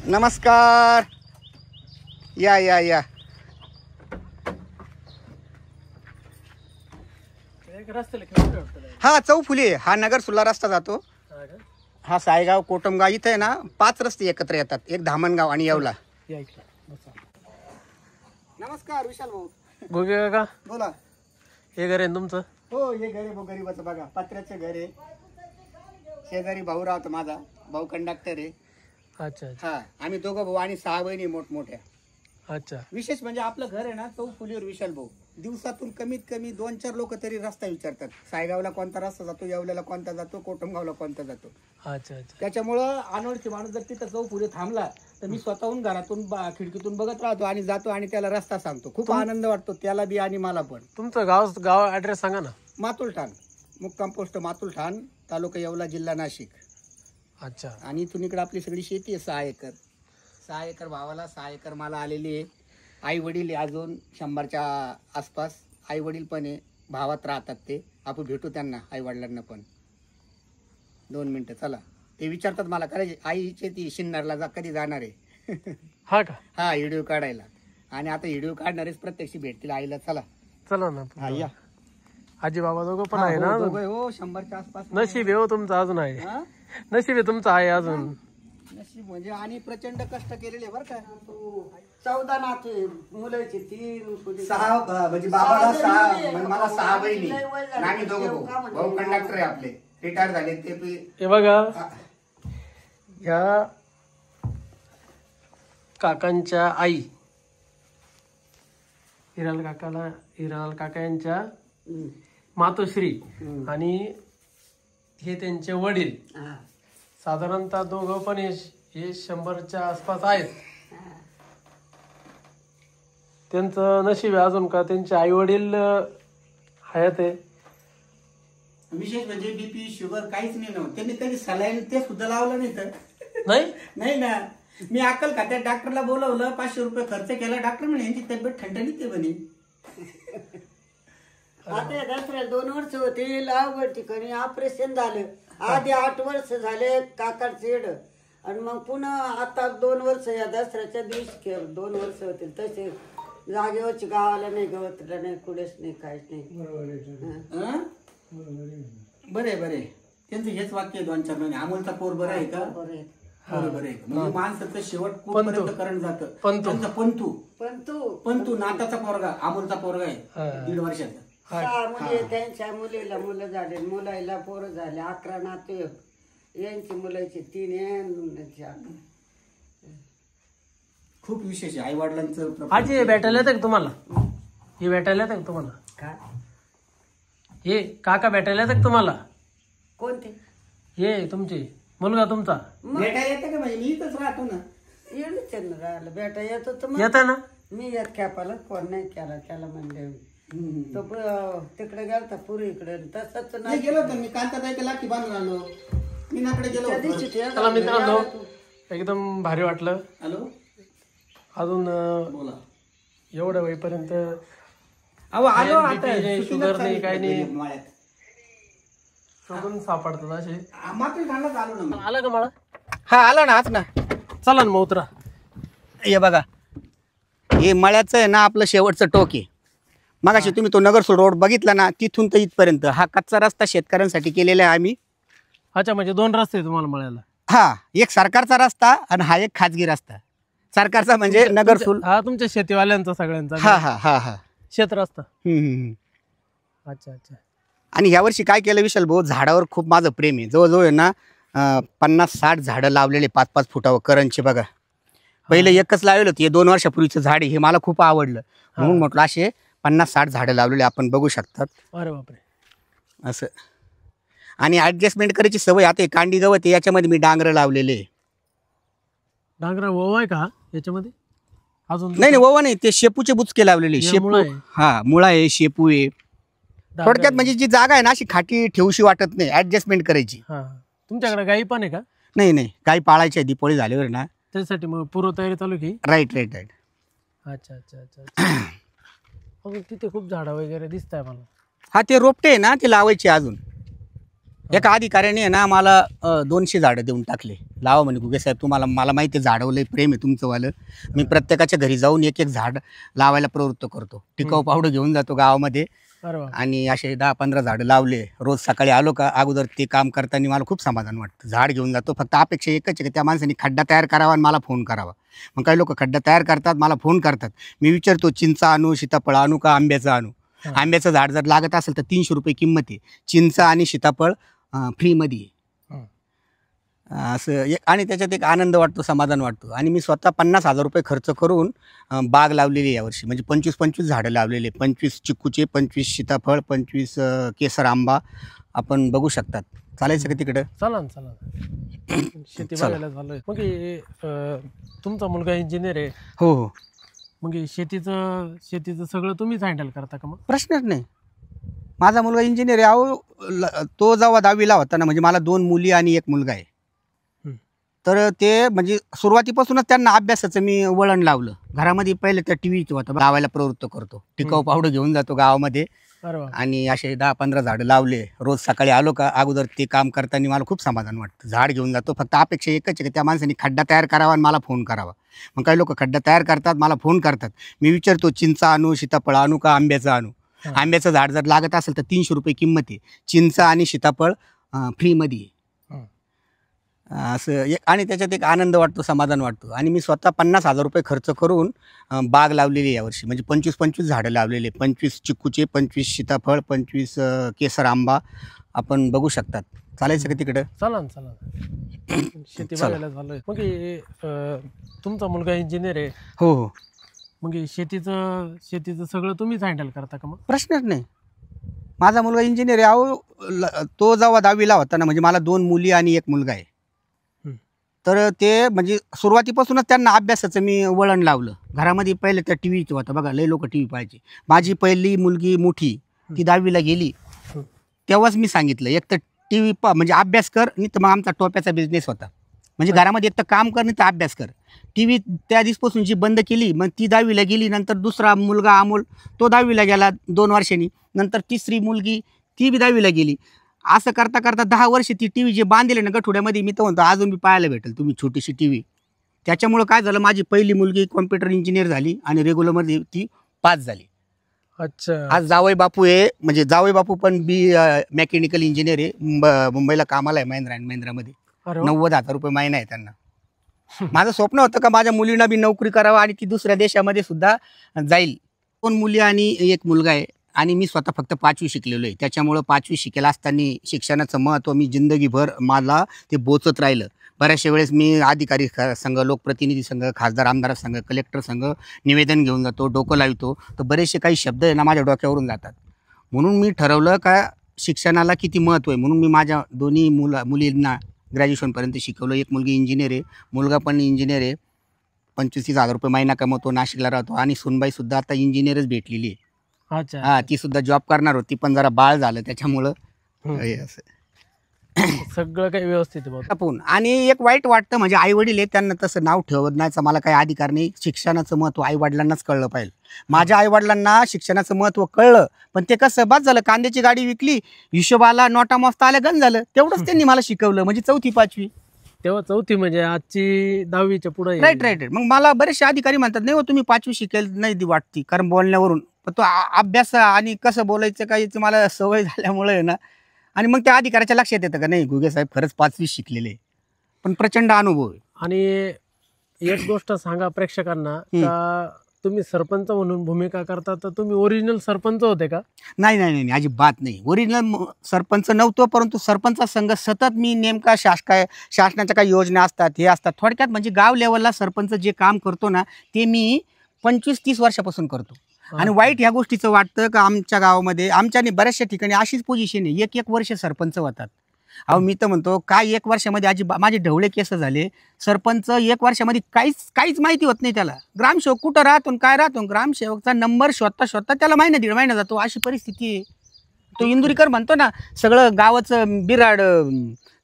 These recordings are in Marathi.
नमस्कार. या या या. हा चौफुली हा नगर सुल्ला रस्ता जातो. हा सायगाव कोटमगाव इथे आहे ना 5 रस्ते एकत्र येतात. एक धामणगाव आणि येवला. नमस्कार विशाल भाऊ. गोगे का बोला. हे घर आहे तुमचं? हो हे घर आहे भाऊ गरीबाचं बघा. पत्र्याचं घर आहे. शेजारी भाऊ राहतो माझा. भाऊ कंडक्टर आहे. अच्छा अच्छा. हा आम्ही दोघं भाऊ आणि 6 बहिणी मोठमोठ्या. अच्छा. विशेष म्हणजे आपलं घर आहे ना चौफुलीवर विशाल भाऊ. दिवसातून कमीत कमी 2-4 लोक तरी रस्ता विचारतात. सायगावला कोणता रस्ता जातो, येवल्याला कोणता जातो, कोटमगावला कोणता जातो. अच्छा अच्छा. त्याच्यामुळं अनोळखी माणूस जर तिथं चौफुली थांबला तर मी स्वतःहून घरातून खिडकीतून बघत राहतो आणि जातो आणि त्याला रस्ता सांगतो. खूप आनंद वाटतो त्याला बी आणि मला पण. तुमचं गाव ऍड्रेस सांगा ना. मातुलठाण, मुक्काम पोस्ट मातुलठाण, तालुका येवला, जिल्हा नाशिक. अच्छा. आणि इथून इकडे आपली सगळी शेती आहे. 6 एकर. 6 एकर भावाला, 6 एकर मला आलेली आहे. आई वडील अजून 100च्या आसपास. आई वडील पण आहे. भावात राहतात ते. आपण भेटू त्यांना आई वडिलांना पण. 2 मिनिटं चला. ते विचारतात मला करायचे आईचे ती शिन्नरला कधी जाणार आहे. हा का? हा व्हिडिओ काढायला. आणि आता व्हिडिओ काढणारेच प्रत्यक्ष भेटतील आईला. चला चला ना. हा या. आजी बाबा दोघं पण आहे ना? हो 100च्या आसपास. नशीब आहे हो तुमचं अजून आहे. हा? नशीब आहे तुमचं आहे अजून. नशीब म्हणजे आणि प्रचंड कष्ट केलेले बरं का. 14 नाते मुलाचे 3 6 म्हणजे बाबाला 6 म्हणजे मला 6 बहिणी आणि दोघं भाऊ. भाऊ कंडक्टर आहे आपले. रिटायर झाले ते. हे बघा या काकांच्या आई हिरालाल काका यांच्या मातोश्री आणि हे त्यांचे वडील. साधारणतः दोघं पण हे 100च्या आसपास आहेत. त्यांचं नशीब आहे अजून का त्यांचे आई वडील हयात आहे. विशेष म्हणजे बीपी शुगर काहीच नाही नव्हतं. त्यांनी कधी सलाईन ते सुद्धा लावलं नाही तर नाही ना. मी अक्कल खात्यात डॉक्टरला बोलवलं. 500 रुपये खर्च केला. डॉक्टर म्हणे यांची तब्येत ठणठणीत आहे म्हणे. आता दसऱ्याला 2 वर्ष होती. लावगड ठिकाणी ऑपरेशन झालं. आधी 8 वर्ष झाले काकाचं येड. आणि मग पुन्हा आता 2 वर्ष या दसऱ्याच्या दिवशी 2 वर्ष होतील. तसे जागेवरची गावाला नाही, गवतला नाही, कुठेच नाही, काहीच नाही. बरे बरे. त्यांचं हेच वाक्य 2-4 महिने. अमोलचा पोर बरं आहे का? बरोबर आहे. म्हणजे माणसाचं शेवट कुठपर्यंत करण जातं. पंतू नाताचा पोरगा अमोलचा पोरगा आहे 1.5 वर्षाचा. 6 मुली त्यांच्या मुलीला मुलं झाले, मुलाला पोरं झाले. 11 नाते यांची मुलाची 3 खूप विशेष आहे. आई वडिलांचं आजी भेटायला येतं का तुम्हाला? हे भेटायला येतं का तुम्हाला? काय हे काका भेटायला येतं का तुम्हाला? कोणते? हे तुमचे मुलगा तुमचा भेटायला येतं का? म्हणजे मी इथंच राहतो ना. येणच राहिलं भेटा येतो तर येतं ना. मी येत कॅपाला फोन नाही केला. त्याला म्हणले तो तिकडे गेलता पुरी इकडे. तसंच नाही गेलो होतो मी. कांता लाठी बांधून आलो. मी नाकडे गेलो होतो. चला मित्रांनो एकदम भारी वाटलं. हॅलो अजून बोला. एवढ्या वेळपर्यंत आलो शुगर नाही काही नाही माळ्यात शोधून सापडतात असे. मात्र ठाण्यात आलो ना. आला का मला? हा आला ना. आज ना चला ना मग उतरा. हे बघा हे मळ्याचं आहे ना आपलं शेवटचं टोक आहे. मगाशी तुम्ही तो नगरसूळ रोड बघितला ना तिथून तर इथपर्यंत हा कच्चा रस्ता शेतकऱ्यांसाठी केलेला आहे आम्ही. अच्छा म्हणजे 2 रस्ते तुम्हाला मिळाला? हा एक सरकारचा रस्ता आणि हा एक खाजगी रस्ता. सरकारचा म्हणजे नगरसूळ. हा तुमच्या शेतीवाल्यांचा सगळ्यांचा? हा हा हा हा शेत रस्ता. अच्छा अच्छा. आणि यावर्षी काय केलं विशाल भाऊ, झाडावर खूप माझं प्रेम आहे. जवळजवळ आहे ना 50-60 झाडं लावलेले 5-5 फुटावर करंजचे बघा. पहिले एकच लावलेलं होतं. हे 2 वर्षापूर्वीचं झाड आहे. हे मला खूप आवडलं म्हणून म्हटलं असे 50-60 झाडं लावलेले आपण बघू शकतात. अरे बापरे. असं आणि ऍडजस्टमेंट करायची सवय. आता हे कांडी गवत आहे याच्यामध्ये मी डांगर लावलेले. डांगरा ओवा आहे का याच्यामध्ये? अजून नाही ओवा नाही. ते शेपूचे बुचके लावलेले. शेपू हा मुळा आहे, शेपू आहे. थोडक्यात म्हणजे जी जागा आहे ना अशी खाटी ठेवूशी वाटत नाही. ऍडजस्टमेंट करायची. तुमच्याकडे गाई पण आहे का? नाही गाई पाळायची आहे दीपावली झाल्यावर ना. त्यासाठी मग पूर्व तयारी चालू की? राईट. अच्छा अच्छा अच्छा. तिथे खूप झाडं वगैरे दिसत आहे मला. हा ते रोपटे आहे ना ते लावायचे अजून. एका अधिकाऱ्याने आहे ना मला 200 झाडं देऊन टाकले. लावा म्हणे गुगे साहेब, तुम्हाला मला माहिती आहे झाडं लय प्रेम आहे तुमचंवालं. मी प्रत्येकाच्या घरी जाऊन एक एक झाड लावायला प्रवृत्त करतो. टिकाऊ पावडर घेऊन जातो गावामध्ये अरे वा. आणि असे 10-15 झाडं लावले. रोज सकाळी आलो का अगोदर ते काम करताना मला खूप समाधान वाटतं. झाड घेऊन जातो. फक्त अपेक्षा एकच आहे की त्या माणसाने खड्डा तयार करावा आणि मला फोन करावा. मग काही लोक खड्डा तयार करतात, मला फोन करतात. मी विचारतो चिंच आणू, सीताफळ आणू का आंब्याचं आणू. आंब्याचं झाड जर लागत असेल तर 300 रुपये किंमत आहे. चिंच आणि सीताफळ फ्रीमध्ये आहे. असं एक आणि त्याच्यात एक आनंद वाटतो, समाधान वाटतो. आणि मी स्वतः 50,000 रुपये खर्च करून बाग लावलेली आहे यावर्षी. म्हणजे 25-25 झाडं लावलेले. 25 चिक्कूचे, 25 सीताफळ, 25 केसर आंबा आपण बघू शकतात. चालायचं का तिकडं? चला ना चला ना. शेती बघायला झालोय. मग तुमचा मुलगा इंजिनियर आहे. हो हो, मग शेतीचं सगळं तुम्हीच हँडल करता का? मग प्रश्नच नाही. माझा मुलगा इंजिनियर आहे. अहो तो जेव्हा 10वीला होता ना, म्हणजे मला 2 मुली आणि 1 मुलगा आहे. तर ते म्हणजे सुरुवातीपासूनच त्यांना अभ्यासाचं मी वळण लावलं. घरामध्ये पहिले त्या टी व्हीचं होतं, लावायला प्रवृत्त करतो. टिकाऊ पावडर घेऊन जातो गावामध्ये अरे वा. आणि असे 10-15 झाडं लावले. रोज सकाळी आलो का अगोदर ते काम करताना मला खूप समाधान वाटतं. झाड घेऊन जातो. फक्त अपेक्षा एकच आहे की त्या माणसाने खड्डा तयार करावा आणि मला फोन करावा. मग काही लोक खड्डा तयार करतात, मला फोन करतात. मी विचारतो चिंच आणू, सीताफळ आणू का आंब्याचं आणू. आंब्याचं झाड जर लागत असेल तर 300 रुपये किंमत आहे. चिंच आणि सीताफळ फ्रीमध्ये आहे. असं एक आणि त्याच्यात एक आनंद वाटतो, समाधान वाटतो. आणि मी स्वतः 50,000 रुपये खर्च करून बाग लावलेली आहे यावर्षी. म्हणजे 25-25 झाडं लावलेले. 25 चिक्कूचे, 25 सीताफळ, 25 केसर आंबा आपण बघू शकतात. चालायचं का तिकडं? चला ना चला ना. शेती बघायला झालोय. मग तुमचा मुलगा इंजिनियर आहे. हो हो, मग शेतीचं सगळं तुम्हीच हँडल करता का? मग प्रश्नच नाही. माझा मुलगा इंजिनियर आहे. अहो तो जेव्हा 10वीला होता ना, म्हणजे मला 2 मुली आणि 1 मुलगा आहे. तर ते म्हणजे सुरुवातीपासूनच त्यांना अभ्यासाचं मी वळण लावलं. घरामध्ये पहिले त्या टी व्हीचं होतं बघा, लय लोक टी व्ही पाहायचे. माझी पहिली मुलगी मोठी ती 10वीला गेली तेव्हाच मी सांगितलं एक तर टी व्ही म्हणजे अभ्यास कर, नाही तर मग आमचा टोप्याचा बिझनेस होता. म्हणजे घरामध्ये एक तर काम कर नाही तर अभ्यास कर. टी व्ही त्या दिवसपासून जी बंद केली, मग ती 10वीला गेली. नंतर दुसरा मुलगा अमोल तो 10वीला गेला 2 वर्षांनी. नंतर तिसरी मुलगी ती बी 10वीला गेली. असं करता करता 10 वर्ष ती टी व्ही जे बांधले ना गठुड्यामध्ये, मी तर म्हणतो अजून मी पाहायला भेटेल तुम्ही छोटीशी टी व्ही. त्याच्यामुळं काय झालं, माझी पहिली मुलगी कॉम्प्युटर इंजिनियर झाली आणि रेग्युलरमध्ये ती पास झाली. अच्छा. आज जावई बापू आहे, म्हणजे जावई बापू पण मेकॅनिकल इंजिनियर आहे. मुंबईला कामाला आहे महिंद्रा अँड महिंद्रामध्ये. 90,000 रुपये महिना आहे त्यांना. माझं स्वप्न होतं का माझ्या मुलींना बी नोकरी करावा आणि ती दुसऱ्या देशामध्ये सुद्धा जाईल. 2 मुली आणि 1 मुलगा आहे. आणि मी स्वतः फक्त 5वी शिकलेलो आहे. त्याच्यामुळं 5वी शिकेला असताना शिक्षणाचं महत्त्व मी जिंदगीभर मला ते बोचत राहिलं. बऱ्याचशा वेळेस मी अधिकारी संघ, लोकप्रतिनिधी संघ, खासदार आमदार संघ, कलेक्टर संघ निवेदन घेऊन जातो, डोकं लावतो. तर बरेचसे काही शब्द आहे ना माझ्या डोक्यावरून जातात. म्हणून मी ठरवलं का शिक्षणाला किती महत्त्व आहे. म्हणून मी माझ्या दोन्ही मुलींना ग्रॅज्युएशनपर्यंत शिकवलं. एक मुलगी इंजिनियर आहे, मुलगा पण इंजिनियर आहे. 25,000 रुपये महिना कमवतो, नाशिकला राहतो. आणि सुनबाईसुद्धा आता इंजिनियरच भेटलेली आहे. अच्छा. हा, ती सुद्धा जॉब करणार होती पण जरा बाळ झालं त्याच्यामुळं सगळं काही व्यवस्थित आहे बाबा. आपण. आणि एक वाईट वाटतं म्हणजे आई वडील आहे त्यांना तसं नाव ठेवण्याचा मला काही अधिकार नाही. शिक्षणाचं महत्त्व आई वडिलांनाच कळलं पाहिजे. माझ्या आई वडिलांना शिक्षणाचं महत्त्व कळलं, पण ते कसं बाद झालं, कांद्याची गाडी विकली, हिशोबाला नोटा मस्त आल्या, गंज झालं. तेवढंच त्यांनी मला शिकवलं. म्हणजे 4थी 5वी. तेव्हा 4थी म्हणजे आजची 10वीच्या पुढे. राईट. मग मला बरेचसे अधिकारी म्हणतात नाही हो तुम्ही 5वी शिकेल नाही वाटती, कारण बोलण्यावरून. पण तो अभ्यास आणि कसं बोलायचं काही मला सवय झाल्यामुळे आहे ना. आणि मग त्या अधिकाऱ्याच्या लक्षात येतं का नाही गुगे साहेब खरंच 5वी शिकलेले, पण प्रचंड अनुभव आहे. आणि एक गोष्ट सांगा प्रेक्षकांना का तुम्ही सरपंच म्हणून भूमिका करता, तर तुम्ही ओरिजिनल सरपंच होते का? नाही, अजिबात नाही. ओरिजिनल सरपंच नव्हतो, परंतु सरपंच संघ सतत मी नेमका शासनाच्या काही योजना असतात हे असतात. थोडक्यात म्हणजे गाव लेवलला सरपंच जे काम करतो ना ते मी 25-30 वर्षापासून करतो. आणि वाईट ह्या गोष्टीचं वाटतं का आमच्या गावामध्ये आमच्याने बऱ्याचशा ठिकाणी अशीच पोझिशन आहे, 1-1 वर्ष सरपंच होतात. अहो मी तर म्हणतो काय 1 वर्षामध्ये माझे ढवळे केस झाले. सरपंच 1 वर्षामध्ये काहीच माहिती होत नाही त्याला. ग्रामसेवक कुठं राहतो काय राहतो, ग्रामसेवकचा नंबर शोधता त्याला महिना 1.5 महिना जातो. अशी परिस्थिती आहे. तो इंदुरीकर म्हणतो ना सगळं गावाचं बिराड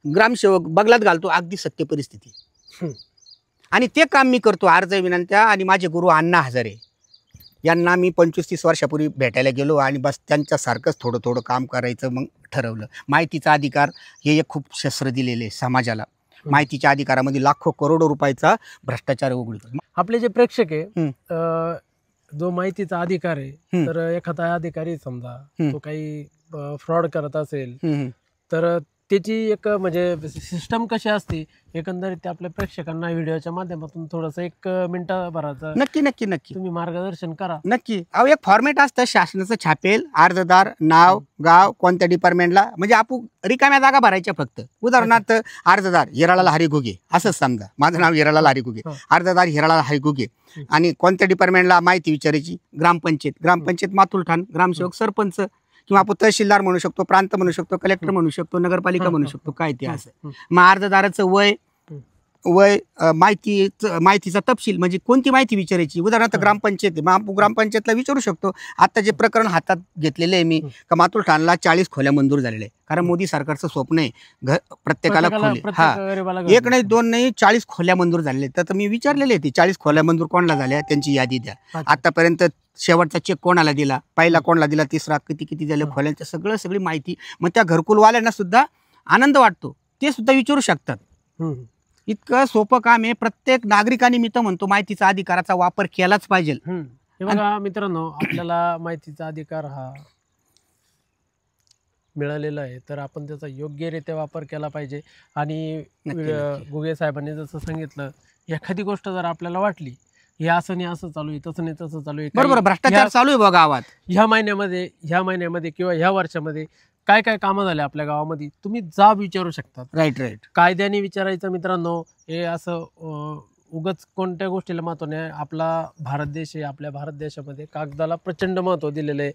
ग्रामसेवक बगलात घालतो, अगदी सत्य परिस्थिती. आणि ते काम मी करतो. अर्ज विनंत्या आणि माझे गुरु अण्णा हजारे यांना मी 25-30 वर्षापूर्वी भेटायला गेलो आणि बस त्यांच्यासारखंच थोडं थोडं काम करायचं मग ठरवलं. माहितीचा अधिकार हे एक खूप शस्त्र दिलेले समाजाला. माहितीच्या अधिकारामध्ये लाखो करोडो रुपयाचा भ्रष्टाचार उघडतो. आपले जे प्रेक्षक आहे जो माहितीचा अधिकार आहे तर एखादा अधिकारी समजा तो काही फ्रॉड करत असेल तर त्याची एक म्हणजे सिस्टम कशी असते एकंदरीत ते आपल्या प्रेक्षकांना व्हिडिओच्या माध्यमातून थोडंसं 1 मिनिटाभराचं नक्की नक्की नक्की तुम्ही मार्गदर्शन करा. नक्की. अहो एक फॉर्मॅट असतं शासनाचं छापेल, अर्जदार, नाव, गाव, कोणत्या डिपार्टमेंटला, म्हणजे आपण रिकाम्या जागा भरायच्या फक्त. उदाहरणार्थ अर्जदार हिरालाल हरी घुगे असंच समजा, माझं नाव हिरालाल हरी घुगे, अर्जदार हिरालाल हरी घुगे आणि कोणत्या डिपार्टमेंटला माहिती विचारायची, ग्रामपंचायत मातुलठाण, ग्रामसेवक, सरपंच किंवा आपण तहसीलदार म्हणू शकतो, प्रांत म्हणू शकतो, कलेक्टर म्हणू शकतो, नगरपालिका म्हणू शकतो, काय ते असं. मग अर्जदाराचं वय माहितीचा तपशील म्हणजे कोणती माहिती विचारायची. उदाहरणार्थ ग्रामपंचायत, मग ग्रामपंचायतला विचारू शकतो. आता जे प्रकरण हातात घेतलेलं आहे मी का मातुलठाणला 40 खोल्या मंजूर झालेल्या आहे. कारण मोदी सरकारचं स्वप्न आहे प्रत्येकाला खोली. हा, 1 नाही 2 नाही 40 खोल्या मंजूर झालेल्या. तर मी विचारलेले ते 40 खोल्या मंजूर कोणाला झाल्या त्यांची यादी द्या. आतापर्यंत शेवटचा चेक कोणाला दिला, पहिला कोणाला दिला, तिसरा किती झाले खोल्यांचं सगळी माहिती. मग त्या घरकुलवाल्यांना सुद्धा आनंद वाटतो, ते सुद्धा विचारू शकतात. इतकं सोपं काम आहे. प्रत्येक नागरिकांनी मी तर म्हणतो माहितीचा अधिकाराचा वापर केलाच पाहिजे. हे बघा मित्रांनो, आपल्याला माहितीचा अधिकार हा मिळालेला आहे तर आपण त्याचा योग्यरित्या वापर केला पाहिजे. आणि घुगे साहेबांनी जसं सांगितलं, एखादी गोष्ट जर आपल्याला वाटली हे असं नाही असं चालू आहे, तसं नाही तसं चालू आहे, बरोबर भ्रष्टाचार चालू आहे बघा गावात, ह्या महिन्यामध्ये किंवा ह्या वर्षामध्ये काय काय कामं झाले आपल्या गावामध्ये, तुम्ही जाब विचारू शकता. राईट. कायद्याने विचारायचं मित्रांनो. हे असं उगाच कोणत्या गोष्टीला महत्व नाही. आपला भारत देश आहे, आपल्या भारत देशामध्ये कागदाला प्रचंड महत्त्व दिलेलं आहे.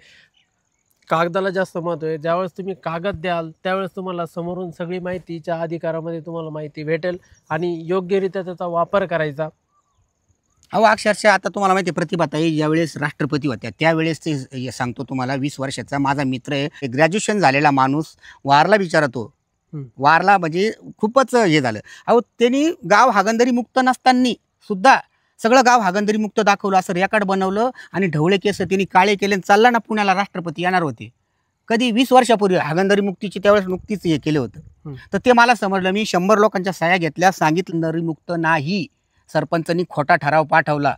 कागदाला जास्त महत्त्व आहे. ज्यावेळेस तुम्ही कागद द्याल त्यावेळेस तुम्हाला समोरून सगळी माहितीच्या अधिकारामध्ये तुम्हाला माहिती भेटेल आणि योग्यरित्या त्याचा वापर करायचा. अहो अक्षरशः आता तुम्हाला माहिती आहे प्रतिभाताई ज्यावेळेस राष्ट्रपती होत्या त्यावेळेस ते सांगतो तुम्हाला 20 वर्षाचा माझा मित्र आहे, ग्रॅज्युएशन झालेला माणूस वारला विचारतो. वारला म्हणजे खूपच हे झालं. अहो त्यांनी गाव हागंदरी मुक्त नसताना सुद्धा सगळं गाव हागंदरी मुक्त दाखवलं, असं रेकॉर्ड बनवलं आणि ढवळे केस त्यांनी काळे केले. चालला ना पुण्याला, राष्ट्रपती येणार होते कधी 20 वर्षापूर्वी हागंदरी मुक्तीची, त्यावेळेस नुकतीच हे केलं होतं. तर ते मला समजलं. मी 100 लोकांच्या सह्या घेतल्या, सांगितलं नरी मुक्त नाही. सरपंचांनी खोटा ठराव पाठवला.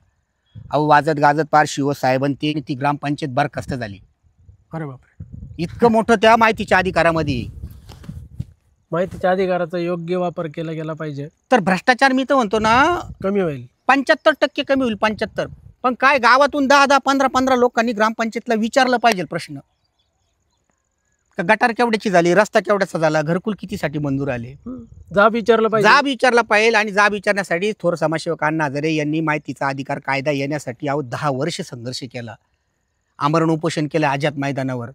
अहो वाजत गाजत पार शिवसाहेबांनी ती ग्रामपंचायत बरखास्त झाली. अरे बापरे, इतकं मोठं त्या माहितीच्या अधिकारामध्ये. माहितीच्या अधिकाराचा योग्य वापर केला गेला पाहिजे तर भ्रष्टाचार मी तर म्हणतो ना कमी होईल. 75% कमी होईल. 75. पण काय गावातून 10-10, 15-15 लोकांनी ग्रामपंचायतला विचारलं पाहिजे प्रश्न. गटार केवढ्याची झाली, रस्ता केवढ्याचा झाला, घरकुल कितीसाठी मंजूर आले, जाब विचारला पाहिजे. आणि जाब विचारण्यासाठी थोर समाजसेवक अण्णा हजारे यांनी माहितीचा अधिकार कायदा येण्यासाठी 10 वर्ष संघर्ष केला, आमरण उपोषण केलं आझाद मैदानावर.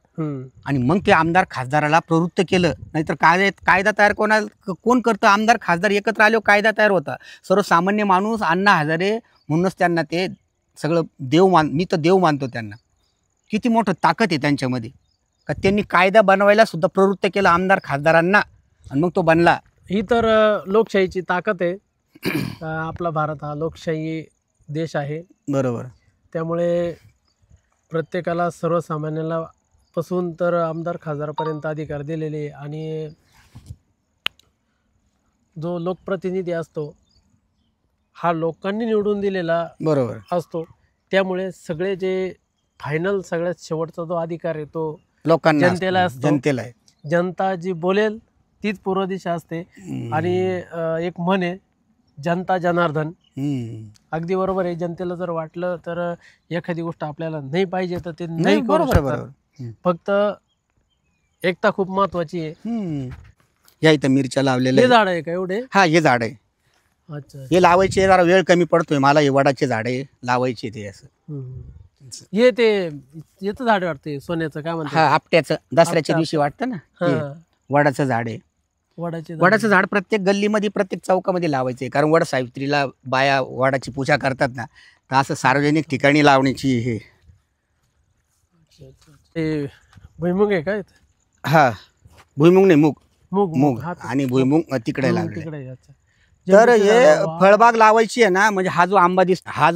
आणि मग ते आमदार खासदाराला प्रवृत्त केलं. नाहीतर कायदा तयार कोण करतं? आमदार खासदार एकत्र आले कायदा तयार होता. सर्वसामान्य माणूस अण्णा हजारे म्हणूनच त्यांना ते सगळं मी तर देव मानतो त्यांना. किती मोठं ताकद आहे त्यांच्यामध्ये का त्यांनी कायदा बनवायला सुद्धा प्रवृत्त केलं आमदार खासदारांना आणि मग तो बनला. ही तर लोकशाहीची ताकद आहे. आपला भारत हा लोकशाही देश आहे. बरोबर. त्यामुळे प्रत्येकाला सर्वसामान्याला पासून तर आमदार खासदारपर्यंत अधिकार दिलेले. आणि जो लोकप्रतिनिधी असतो हा लोकांनी निवडून दिलेला बरोबर असतो. त्यामुळे सगळे जे फायनल सगळ्यात शेवटचा जो अधिकार आहे तो लोकांना, जनतेला असतो. जनतेला आहे. जनता जी बोलेल तीच पूर्व दिशा असते. आणि एक म्हण आहे, जनता जनार्दन. अगदी बरोबर आहे. जनतेला जर वाटलं तर एखादी गोष्ट आपल्याला नाही पाहिजे तर ते नाही करू शकतात. फक्त एकता खूप महत्वाची आहे. या इथं मिरच्या लावलेल्या. हे झाड आहे का एवढे? हा, हे झाड आहे. अच्छा, हे लावायचे जरा वेळ कमी पडतोय मला. हे वडाचे झाड आहे लावायचे ते असं. हे ते याचं झाड वाटते सोन्याचं, काय म्हणतात? हा, आपट्याचं. दसऱ्याच्या दिवशी वाटतं ना. वडाचं झाड आहे. वडाचं झाड प्रत्येक गल्लीमध्ये प्रत्येक चौकामध्ये लावायचंय. कारण वड सावित्रीला बाया वडाची पूजा करतात ना, तर असं सार्वजनिक ठिकाणी लावण्याची हे. भुईमुग आहे काय? हा, भुईमुग नाही, मूग. मूग. मूग आणि भुईमुग तिकडे लावले. तिकडे. अच्छा, तर झेंडूची हे झाडं लावा. फळबाग लावायची आहे ना, म्हणजे हा जो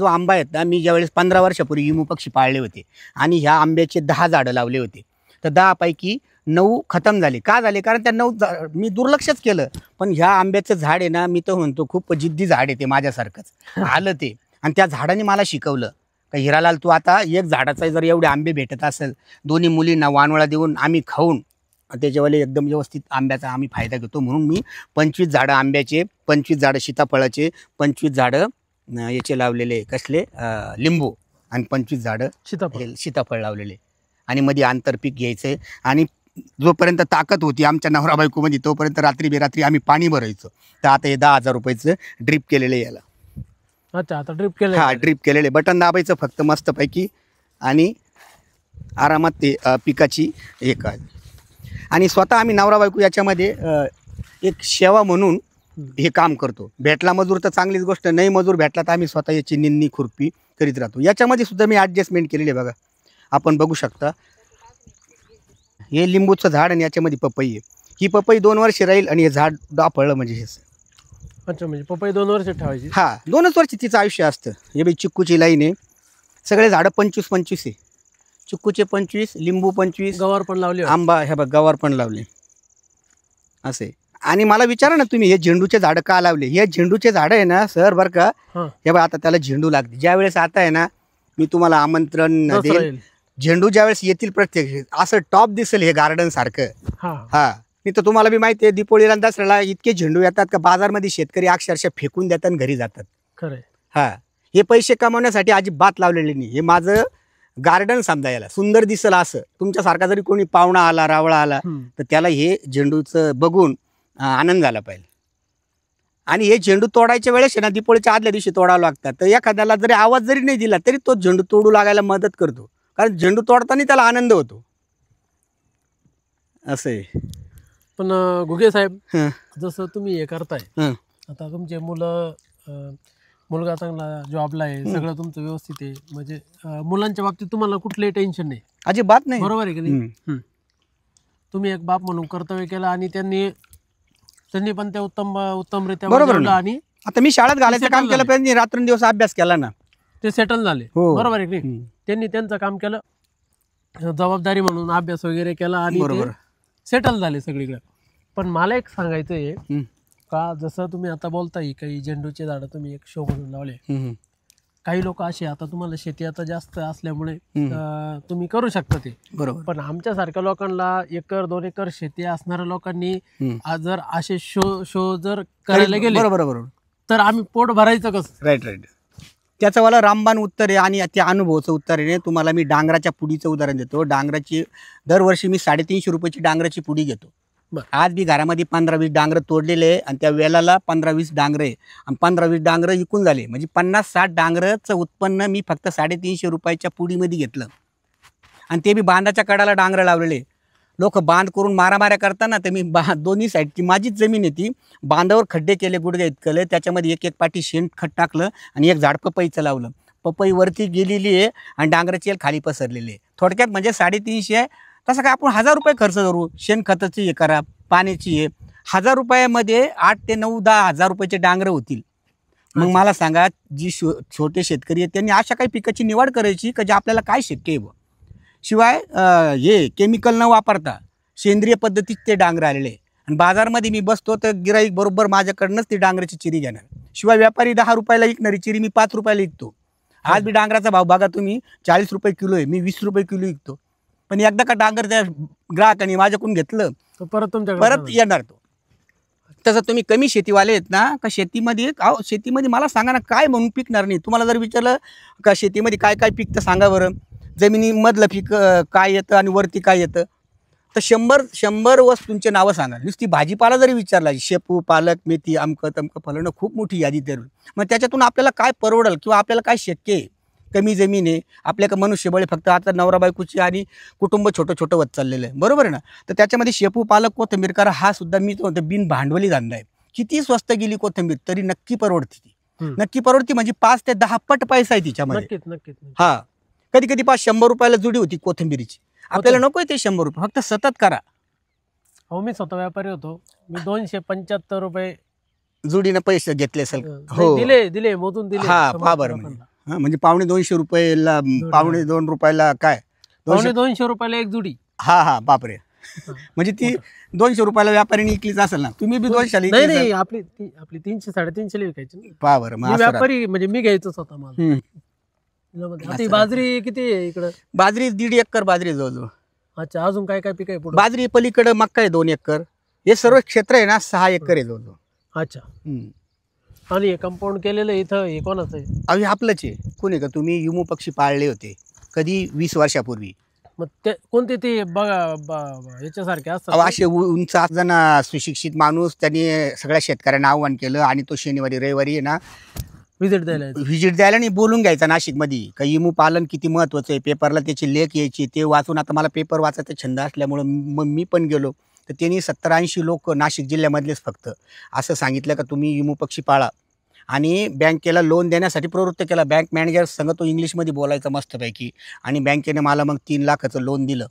आंबा आहेत ना, मी ज्यावेळेस 15 वर्षापूर्वी इमू पक्षी पाळले होते आणि ह्या आंब्याचे 10 झाडं लावले होते. तर 10 पैकी 9 खतम झाले. का झाले? कारण त्या 9 मी दुर्लक्षच केलं. पण ह्या आंब्याचं झाड आहे ना, मी तर म्हणतो खूप जिद्दी झाड आहे ते, माझ्यासारखंच आलं ते. आणि त्या झाडाने मला शिकवलं का हिरालाल, तू आता एक झाडाचा जर एवढे आंबे भेटत असेल, दोन्ही मुलींना वानवळा देऊन आम्ही खाऊन त्याच्यावाले एकदम व्यवस्थित आंब्याचा आम्ही फायदा घेतो. म्हणून मी 25 झाडं आंब्याचे, 25 झाडं सीताफळाचे, 25 झाडं याचे लावलेले, कसले लिंबू, आणि 25 झाडं सीताफळ. हे सीताफळ लावलेले. आणि मध्ये आंतरपीक घ्यायचं. आणि जोपर्यंत ताकद होती आमच्या नवरा बायकोमध्ये तोपर्यंत रात्री बेरात्री आम्ही पाणी भरायचो. तर आता हे 10,000 रुपयाचं ड्रीप केलेलं आहे याला. अच्छा, आता ड्रिप केलं. हा, ड्रीप केलेले. बटन दाबायचं फक्त मस्तपैकी आणि आरामात ते पिकाची हे काय. आणि स्वतः आम्ही नवरा बायको याच्यामध्ये एक सेवा म्हणून हे काम करतो. भेटला मजूर तर चांगलीच गोष्ट, नाही मजूर भेटला तर आम्ही स्वतः याची निंदणी खुरपी करीत राहतो. याच्यामध्ये सुद्धा मी ॲडजस्टमेंट केलेली आहे बघा, आपण बघू शकता. हे लिंबूचं झाड आणि याच्यामध्ये पपई आहे. ही पपई 2 वर्ष राहील आणि हे झाड डाफळलं म्हणजे हे. अच्छा, म्हणजे पपई 2 वर्ष ठेवायची. हा, 2च वर्ष तिचं आयुष्य असतं. हे बाई चिक्कूची लाईन आहे. सगळे झाडं 25-25 आहे. चिक्कूचे 25, लिंबू 25, गवार पण लावली. आंबा हे बघ गवार पण लावले असे. आणि मला विचारा ना तुम्ही, हे झेंडूचे झाडं का लावले? हे झेंडूचे झाडं आहे ना सर, बरं का, हां. हे बघ आता त्याला झेंडू लागते. ज्यावेळेस आता आहे ना, मी तुम्हाला आमंत्रण देईल, राहील. झेंडू ज्यावेळेस येतील प्रत्यक्ष असं टॉप दिसेल हे गार्डन सारखं. हा. हा, मी तर तुम्हाला बी माहिती आहे, दीपोळीला आणि दसऱ्याला इतके झेंडू येतात का बाजारमध्ये शेतकरी अक्षरशः फेकून देतात आणि घरी जातात. खरंय. हा, हे पैसे कमावण्यासाठी अजिबात लावलेले नाही. हे माझं गार्डन समजा, याला सुंदर दिसल असं. तुमच्यासारखा जरी कोणी पाहुणा आला, रावळा आला, तर त्याला हे झेंडूचं बघून आनंद झाला पाहिजे. आणि हे झेंडू तोडायच्या वेळेस आहे ना, दीपोळीच्या आदल्या दिवशी तोडावं लागतात. तर एखाद्याला जरी आवाज जरी नाही दिला तरी तो झेंडू तोडू लागायला मदत करतो, कारण झेंडू तोडताना त्याला आनंद होतो. असं आहे. पण घुगे साहेब, हं, जसं तुम्ही हे करताय, हं. आता तुमचे मुलं, मुलगा चांगला जॉबला आहे, सगळं तुमचं व्यवस्थित आहे, म्हणजे मुलांच्या बाबतीत तुम्हाला कुठलंही टेन्शन नाही. अजिबात नाही. बरोबर आहे की नाही? हं. तुम्ही एक बाप म्हणून कर्तव्य केलं आणि त्यांनी पण ते उत्तमरित्या बरोबर बजावलं ना. आणि आता मी शाळेत घालायचं settle काम केलं झाले. पाहिजे, रात्रंदिवस अभ्यास केला ना. ते सेटल झाले. हो. बरोबर आहे की नाही? हं. त्यांनी त्यांचं काम केलं, जबाबदारी म्हणून अभ्यास वगैरे केला आणि बरोबर. सेटल झाले सगळीकडे. पण मला एक सांगायचं आहे हं, का, जसं तुम्ही आता बोलताय काही झेंडूचे झाडं तुम्ही एक शो म्हणून लावले. हं, काही लोक असे, आता तुम्हाला शेती आता जास्त असल्यामुळे हं. तुम्ही करू शकता ते. बरोबर. पण आमच्यासारख्या लोकांना 1-2 एकर शेती असणाऱ्या लोकांनी हं. आज जर असे शो जर करायला गेले, बरोबर बरोबर. तर आम्ही पोट भरायचं कसं? Right right. त्याचं मला रामबाण उत्तर आहे आणि त्या अनुभवाचं उत्तर आहे. तुम्हाला मी डांगराच्या पुडीचं उदाहरण देतो. डांगराची दरवर्षी मी 350 रुपयाची डांगराची पुडी घेतो. बरं. आज बी घरामध्ये 15-20 डांगरं तोडलेले आहे आणि त्या वेलाला 15-20 डांगरं आहे आणि 15-20 डांगरं विकून झाले. म्हणजे 50-60 डांगरचं उत्पन्न मी फक्त 350 रुपयाच्या पुडीमध्ये घेतलं. आणि ते बी बांधाच्या कडाला डांगरं लावलेले. लोक बांध करून मारामाऱ्या करताना तर मी दोन्ही साईडची माझीच जमीन आहे ती, बांधावर खड्डे केले गुडघे इतकले, त्याच्यामध्ये एक पाटी शेण खत टाकलं आणि एक झाड पपईचं लावलं. पपई वरती गेलेली आहे आणि डांगराची खाली पसरलेली आहे. थोडक्यात म्हणजे 350. तसं काय आपण 1000 रुपये खर्च करू, शेणखताची हे करा, पाण्याची आहे. 1000 रुपयामध्ये 8 ते 9-10 हजार रुपयाचे डांगरं होतील. मग मला सांगा, जी छोटे शेतकरी आहेत त्यांनी अशा काही पिकाची निवड करायची का जे आपल्याला काय शक्य आहे. शिवाय हे केमिकल न वापरता सेंद्रिय पद्धतीत ते डांगर आलेले आहे. आणि बाजारमध्ये मी बसतो तर गिराईक बरोबर माझ्याकडनंच ती डांगराची चिरी घेणार. शिवाय व्यापारी 10 रुपयाला विकणारी चिरी मी 5 रुपयाला विकतो. आज बी डांगराचा भाव बघा तुम्ही, 40 रुपये किलो आहे, मी 20 रुपये किलो विकतो. पण एकदा का डांगर त्या ग्राहकाने माझ्याकडून घेतलं तर परत येणार तो. तसं तुम्ही कमी शेतीवाले आहेत ना, का शेतीमध्ये मला सांगा ना काय म्हणून पिकणार नाही. तुम्हाला जर विचारलं का शेतीमध्ये काय काय पिकतं सांगा बरं, जमिनीमधलं पीक काय येतं आणि वरती काय येतं, तर 100 वस्तूंचे नावं सांगा. नुसती भाजीपाला जरी विचारला, शेपू, पालक, मेथी, अमकं तमकं फलणं, खूप मोठी यादी तयार होईल. मग त्याच्यातून आपल्याला काय परवडेल किंवा आपल्याला काय शक्य आहे. कमी जमीन आहे, आपल्याकडे मनुष्यबळ फक्त आता नवरा बायकोची आणि कुटुंब छोटं होत चाललेलं आहे. बरोबर आहे ना. तर त्याच्यामध्ये शेपू, पालक, कोथिंबीर करा. हा सुद्धा मी तो म्हणतो बिन भांडवली धंदा आहे. किती स्वस्त गेली कोथिंबीर तरी नक्की परवडते ती. नक्की परवडती म्हणजे 5 ते 10 पट पैसा आहे तिच्यामध्ये. नक्कीच. हा, कधी 100 रुपयाला जुडी होती कोथिंबीरीची. आपल्याला नकोय ते 100 रुपये, फक्त सतत करा. हो, मी स्वतः व्यापारी होतो. मी 275 रुपये जुडीनं पैसे घेतले असेल. नाही, दिले मोजून दिले हा समोर पहा बरं लोकांना. म्हणजे 250 रुपयाला, 2.5 रुपयाला काय 200 रुपयाला एक जुडी. हा बापरे. म्हणजे ती 200 रुपयाला व्यापारीने विकलीच असेल ना, तुम्ही बी 200 नाही नाही, आपली 300 350 विकायची ना. पहा बरं. मग मी असं राहतं. व्यापारी म्हणजे मी घ्यायचोच होता मला. आता ही बाजरी किती आहे इकडं? बाजरी 1.5 एकर बाजरी जवळजवळ. अच्छा, अजून काय काय पिक आहे पुढे? बाजरी पलीकडे मक्का आहे 2 एकर. हे सर्व क्षेत्र आहे ना 6 एकर आहे जवळजवळ. अच्छा. आणि हे कंपाऊंड केलेलं इथं हे कोणाचं आहे? अहो हे आपलंच आहे. कोणी का तुम्ही युमू पक्षी पाळले होते कधी 20 वर्षापूर्वी. मग ते कोणते ते बघा याच्यासारखे अहो असतात? असे उंच जण सुशिक्षित माणूस त्यांनी सगळ्या शेतकऱ्यांना आव्हान केलं आणि तो शनिवारी रविवारी आहे ना विजिट द्यायला येतात. व्हिजिट द्यायला नाही बोलून घ्यायचा नाशिकमध्ये का इमू पालन किती महत्वाचं आहे. पेपरला त्याचे लेख यायचे ते वाचून, आता मला पेपर वाचायचा छंद असल्यामुळं मग मी पण गेलो. तर त्यांनी 70-80 लोक नाशिक जिल्ह्यामधलेच फक्त असं सांगितलं का तुम्ही इमू पक्षी पाळा आणि बँकेला लोन देण्यासाठी प्रवृत्त केला. बँक मॅनेजर संग तो इंग्लिशमध्ये बोलायचा मस्तपैकी आणि बँकेने मला मग 3 लाखाचं लोन दिलं.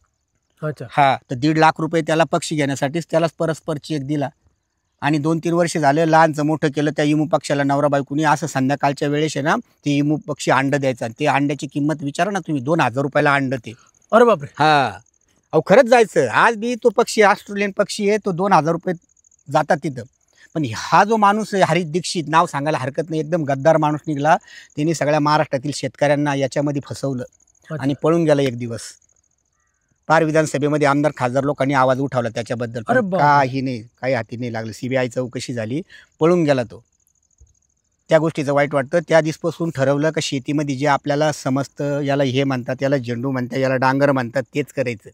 अच्छा. हा, तर 1.5 लाख रुपये त्याला पक्षी घेण्यासाठीच त्यालाच परस्पर चेक दिला आणि 2-3 वर्ष झाले लहानचं मोठं केलं. त्या इमू पक्षाला नवरा बायकोनी असं संध्याकाळच्या वेळेस आहे ना ते इमू पक्षी अंड द्यायचा. ते अंड्याची किंमत विचारा ना तुम्ही, 2000 रुपयाला अंड ते. अरे बापरे. हा, अहो खरंच जायचं. आज बी तो पक्षी ऑस्ट्रेलियन पक्षी आहे, तो 2000 रुपये जातात तिथं. पण हा जो माणूस आहे हरीश दीक्षित, नाव सांगायला हरकत नाही, एकदम गद्दार माणूस निघाला. त्यांनी सगळ्या महाराष्ट्रातील शेतकऱ्यांना याच्यामध्ये फसवलं आणि पळून गेला एक दिवस. पार विधानसभेमध्ये आमदार खासदार लोकांनी आवाज उठवला त्याच्याबद्दल. अरे पण बापरे. काही नाही, काही हाती नाही लागलं. CBI चौकशी झाली, पळून गेला तो. त्या गोष्टीचं वाईट वाटतं. त्या दिवसपासून ठरवलं का शेतीमध्ये जे आपल्याला समजतं, याला हे म्हणतात, याला झेंडू म्हणतात, याला डांगर म्हणतात, तेच करायचं.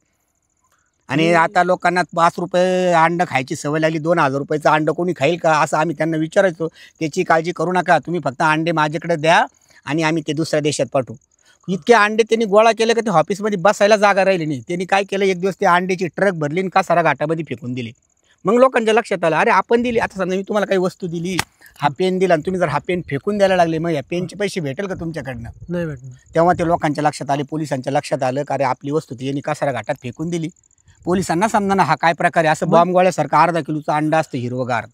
आणि आता लोकांना 5 रुपये अंड खायची सवय लागली. 2000 रुपयाचं अंड कोणी खाईल का असं आम्ही त्यांना विचारायचो. त्याची काळजी करू नका, तुम्ही फक्त अंडे माझ्याकडे द्या आणि आम्ही ते दुसऱ्या देशात पाठवू. इतके अंडे त्यांनी गोळा केले का ते ऑफिसमध्ये बसायला जागा राहिली नाही. त्यांनी काय केलं, एक दिवस ते अंड्याची ट्रक भरली आणि कासारा घाटामध्ये फेकून दिली. मग लोकांच्या लक्षात आलं, अरे आपण दिली. आता समजा मी तुम्हाला काही वस्तू दिली, हा पेन दिला आणि तुम्ही जर हा पेन फेकून द्यायला लागले, मग या पेनचे पैसे भेटेल का तुमच्याकडनं? नाही भेटणार. तेव्हा ते लोकांच्या लक्षात आले, पोलिसांच्या लक्षात आलं का अरे आपली वस्तू ती यांनी कासारा घाटात फेकून दिली. पोलिसांना समजा हा काय प्रकार आहे. असं बॉम्ब गोळ्यासारखं अर्धा किलोचं अंडा असतं हिरवगार.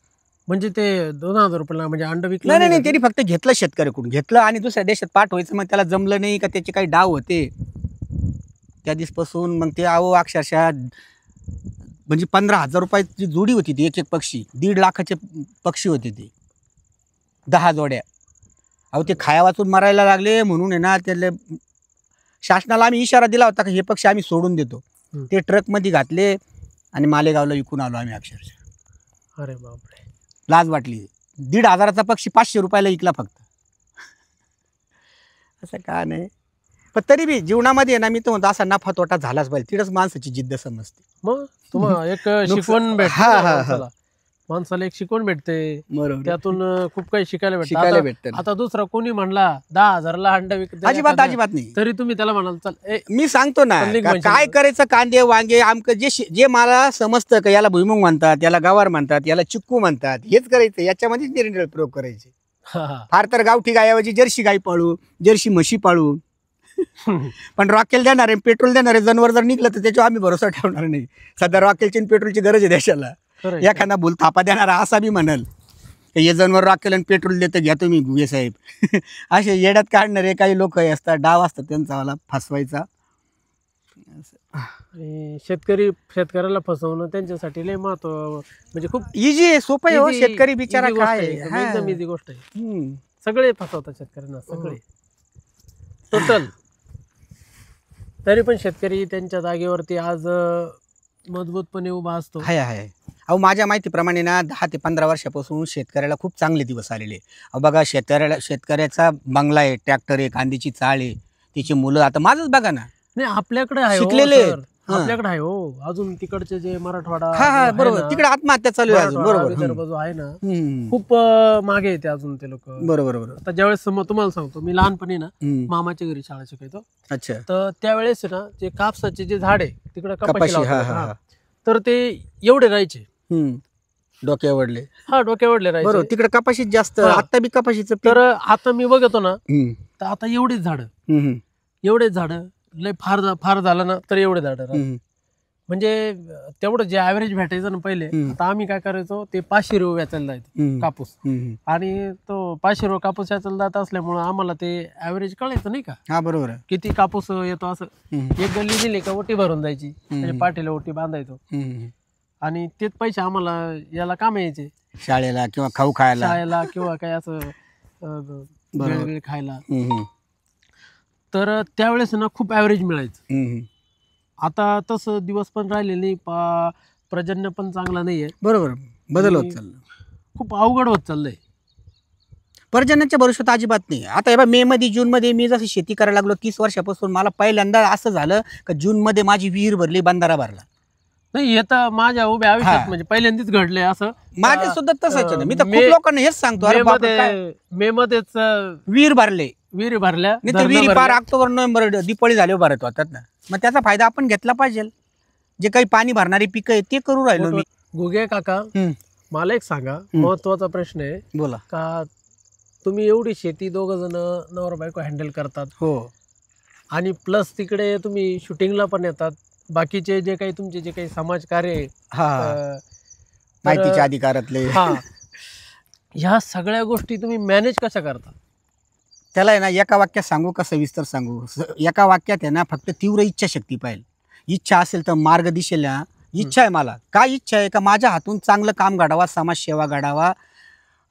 म्हणजे ते 2000 रुपयाला म्हणजे अंड विकलं नाही नाही, त्यांनी फक्त घेतलं शेतकऱ्याकडून, घेतलं आणि दुसऱ्या देशात पाठवायचं. मग त्याला जमलं नाही का त्याचे काही डाव होते. त्या दिवसपासून मग ते अक्षरशः म्हणजे 15,000 रुपयाची जोडी होती ती, एक पक्षी. 1.5 लाखाचे पक्षी होते ते, 10 जोड्या. अहो ते खाया वाचून मरायला लागले म्हणून आहे ना त्याला शासनाला आम्ही इशारा दिला होता की हे पक्षी आम्ही सोडून देतो. ते ट्रकमध्ये घातले आणि मालेगावला विकून आलो आम्ही अक्षरशः. अरे बापरे. लाज वाटली. 1,500चा पक्षी 500 रुपयाला विकला फक्त. असं का नाही. पण तरी बी जीवनामध्ये ना मी तर म्हणतो असा नफा तोटा झालाच पाहिजे. तिथंच माणसाची जिद्द समजते. मग तुम्हाला एक शिकवण भेटते माणसाला. माणसाला एक शिकवण भेटते, बरोबर. त्यातून खूप काही शिकायला शिकायला भेटतं. भेटतं. आता दुसरा कोणी म्हणला 10,000ला अंडा विकत अजिबात अजिबात नाही. तरी तुम्ही त्याला म्हणाल चल मी सांगतो ना पल्लिक का म्हणजे काय करायचं. कांदे वांगे आमक जे मला समजतं का याला भुईमुग म्हणतात, याला गवार म्हणतात, याला चिक्कू म्हणतात, हेच करायचं. याच्यामध्येच निरनिराळे प्रयोग करायचे. फार तर गावठी गायाऐवजी जर्सी गाई पाळू, जर्सी म्हशी पाळू. पण रॉकेल देणारे पेट्रोल देणारे जनावर जर निघलं तर त्याच्यावर आम्ही भरोसा ठेवणार नाही. सध्या रॉकेलची आणि पेट्रोलची गरज आहे देशाला. एखादा भूल थापा देणारा असा बी म्हणाल हे जनावर रॉकेल आणि पेट्रोल देतं घ्या तुम्ही गुगे साहेब. असे येड्यात काढणारे काही लोक असतात, डाव असतात त्यांचा वाला फसवायचा. शेतकऱ्याला फसवणं त्यांच्यासाठी लय महत्व म्हणजे खूप इजी आहे, सोपं आहे. easy- शेतकरी बिचारा easy गोष्ट काय आहे, आहे. एकदम इझी गोष्ट आहे. हम्म. सगळे फसवतात शेतकऱ्यांना, सगळे टोटल. तरी पण शेतकरी त्यांच्या जागेवरती आज मजबूतपणे उभा असतो. हाय हाय. अहो माझ्या माहितीप्रमाणे ना 10 ते 15 वर्षापासून शेतकऱ्याला खूप चांगले दिवस आलेले. अहो बघा शेतकऱ्याचा बंगला आहे, ट्रॅक्टर आहे, कांद्याची चाळ आहे, तिची मुलं. आता माझंच बघा ना, नाही आपल्याकडे आहे हो शिकलेले सर, आहेत. हां. आपल्याकडे आहे हो. अजून तिकडचे जे मराठवाडा हा हा आहे बरोबर, ना, तिकडे आत्महत्या चालू आहे अजून. मराठवाडा, बरोबर. विदर्भ जो आहे ना हम्म. खूप मागे येते अजून ते लोक. बरोबर बरोबर. आता ज्यावेळेस तुम्हाला सांगतो, मी लहानपणी ना हम्म. मामाच्या घरी शाळा शिकायचो. अच्छा. तर त्यावेळेस ना जे कापसाचे जे झाड आहे तिकडे कपाशी. कपाशी हा लावतात. हा हा. हा. तर ते एवढे राहायचे. हम्म. डोक्यावरले. हा डोक्यावरले बरोबर, राहायचे. तिकडे कपाशीच जास्त. हा. आता बी कपाशीचं पीक. तर आता मी बघतो ना, हम्म. तर आता एवढेच झाड, हम्म. एवढेच झाड लय फार झालं ना तर एवढे झाड. हम्म. म्हणजे तेवढं जे ऍव्हरेज भेटायचं ना पहिले, आता आम्ही काय करायचो ते 500 रुपये वेचायला जायचं कापूस, आणि तो 500 रुपये कापूस वेचायला जात असल्यामुळं आम्हाला ते ऍव्हरेज कळायचं नाही का. हा बरोबर आहे. किती कापूस येतो असं. एक गल्ली दिली का ओटी भरून जायची, म्हणजे पाठीला ओटी बांधायचो, आणि तेच पैसे आम्हाला याला काम यायचे, शाळेला किंवा खाऊ खायला, शाळेला किंवा काय असं वेळ खायला. तर त्यावेळेस ना खूप ऍव्हरेज मिळायचं. आता तसं दिवस पण राहिले नाही, प्रजन्य पण चांगला नाहीये. बरोबर, बदल होत चाललं, खूप अवघड होत चाललंय. पर्जन्याच्या भरोशात अजिबात नाही. आता हे मे मध्ये जून मध्ये मी जसं शेती करायला लागलो 30 वर्षापासून, मला पहिल्यांदा असं झालं की जून मध्ये माझी विहीर भरली, बंधारा भरला नाही. हे तर माझ्या उभ्या आयुष्यात म्हणजे पहिल्यांदाच घडलंय असं. माझ्या सुद्धा तसंच आहे. मी तर खूप लोकांना हेच सांगतो, अरे बापरे काय मे मध्येच विहीर भरले, विहिरी भरल्या, नाही तर विहिरी पार ऑक्टोबर नोव्हेंबर दिवाळी झाल्यावर भरत होतात ना. मग त्याचा फायदा आपण घेतला पाहिजे. जे काही पाणी भरणारी पिकं आहे ते करू राहिलो मी. गुगे काका, मला एक सांगा, महत्वाचा प्रश्न आहे. बोला. का तुम्ही एवढी शेती दोघ जण नवरा बायको हँडल करतात, हो, आणि प्लस तिकडे तुम्ही शूटिंगला पण येतात, बाकीचे जे काही तुमचे जे काही समाजकार्य आहे, माहितीच्या अधिकारातले, ह्या सगळ्या गोष्टी तुम्ही मॅनेज कशा करता? त्याला आहे ना एका वाक्यात सांगू का सविस्तर सांगू? एका वाक्यात आहे ना, फक्त तीव्र इच्छाशक्ती पाहिजे. इच्छा असेल तर मार्ग दिसेल. इच्छा आहे मला, काय इच्छा आहे का माझ्या हातून चांगलं काम घडावा, समाजसेवा घडावा,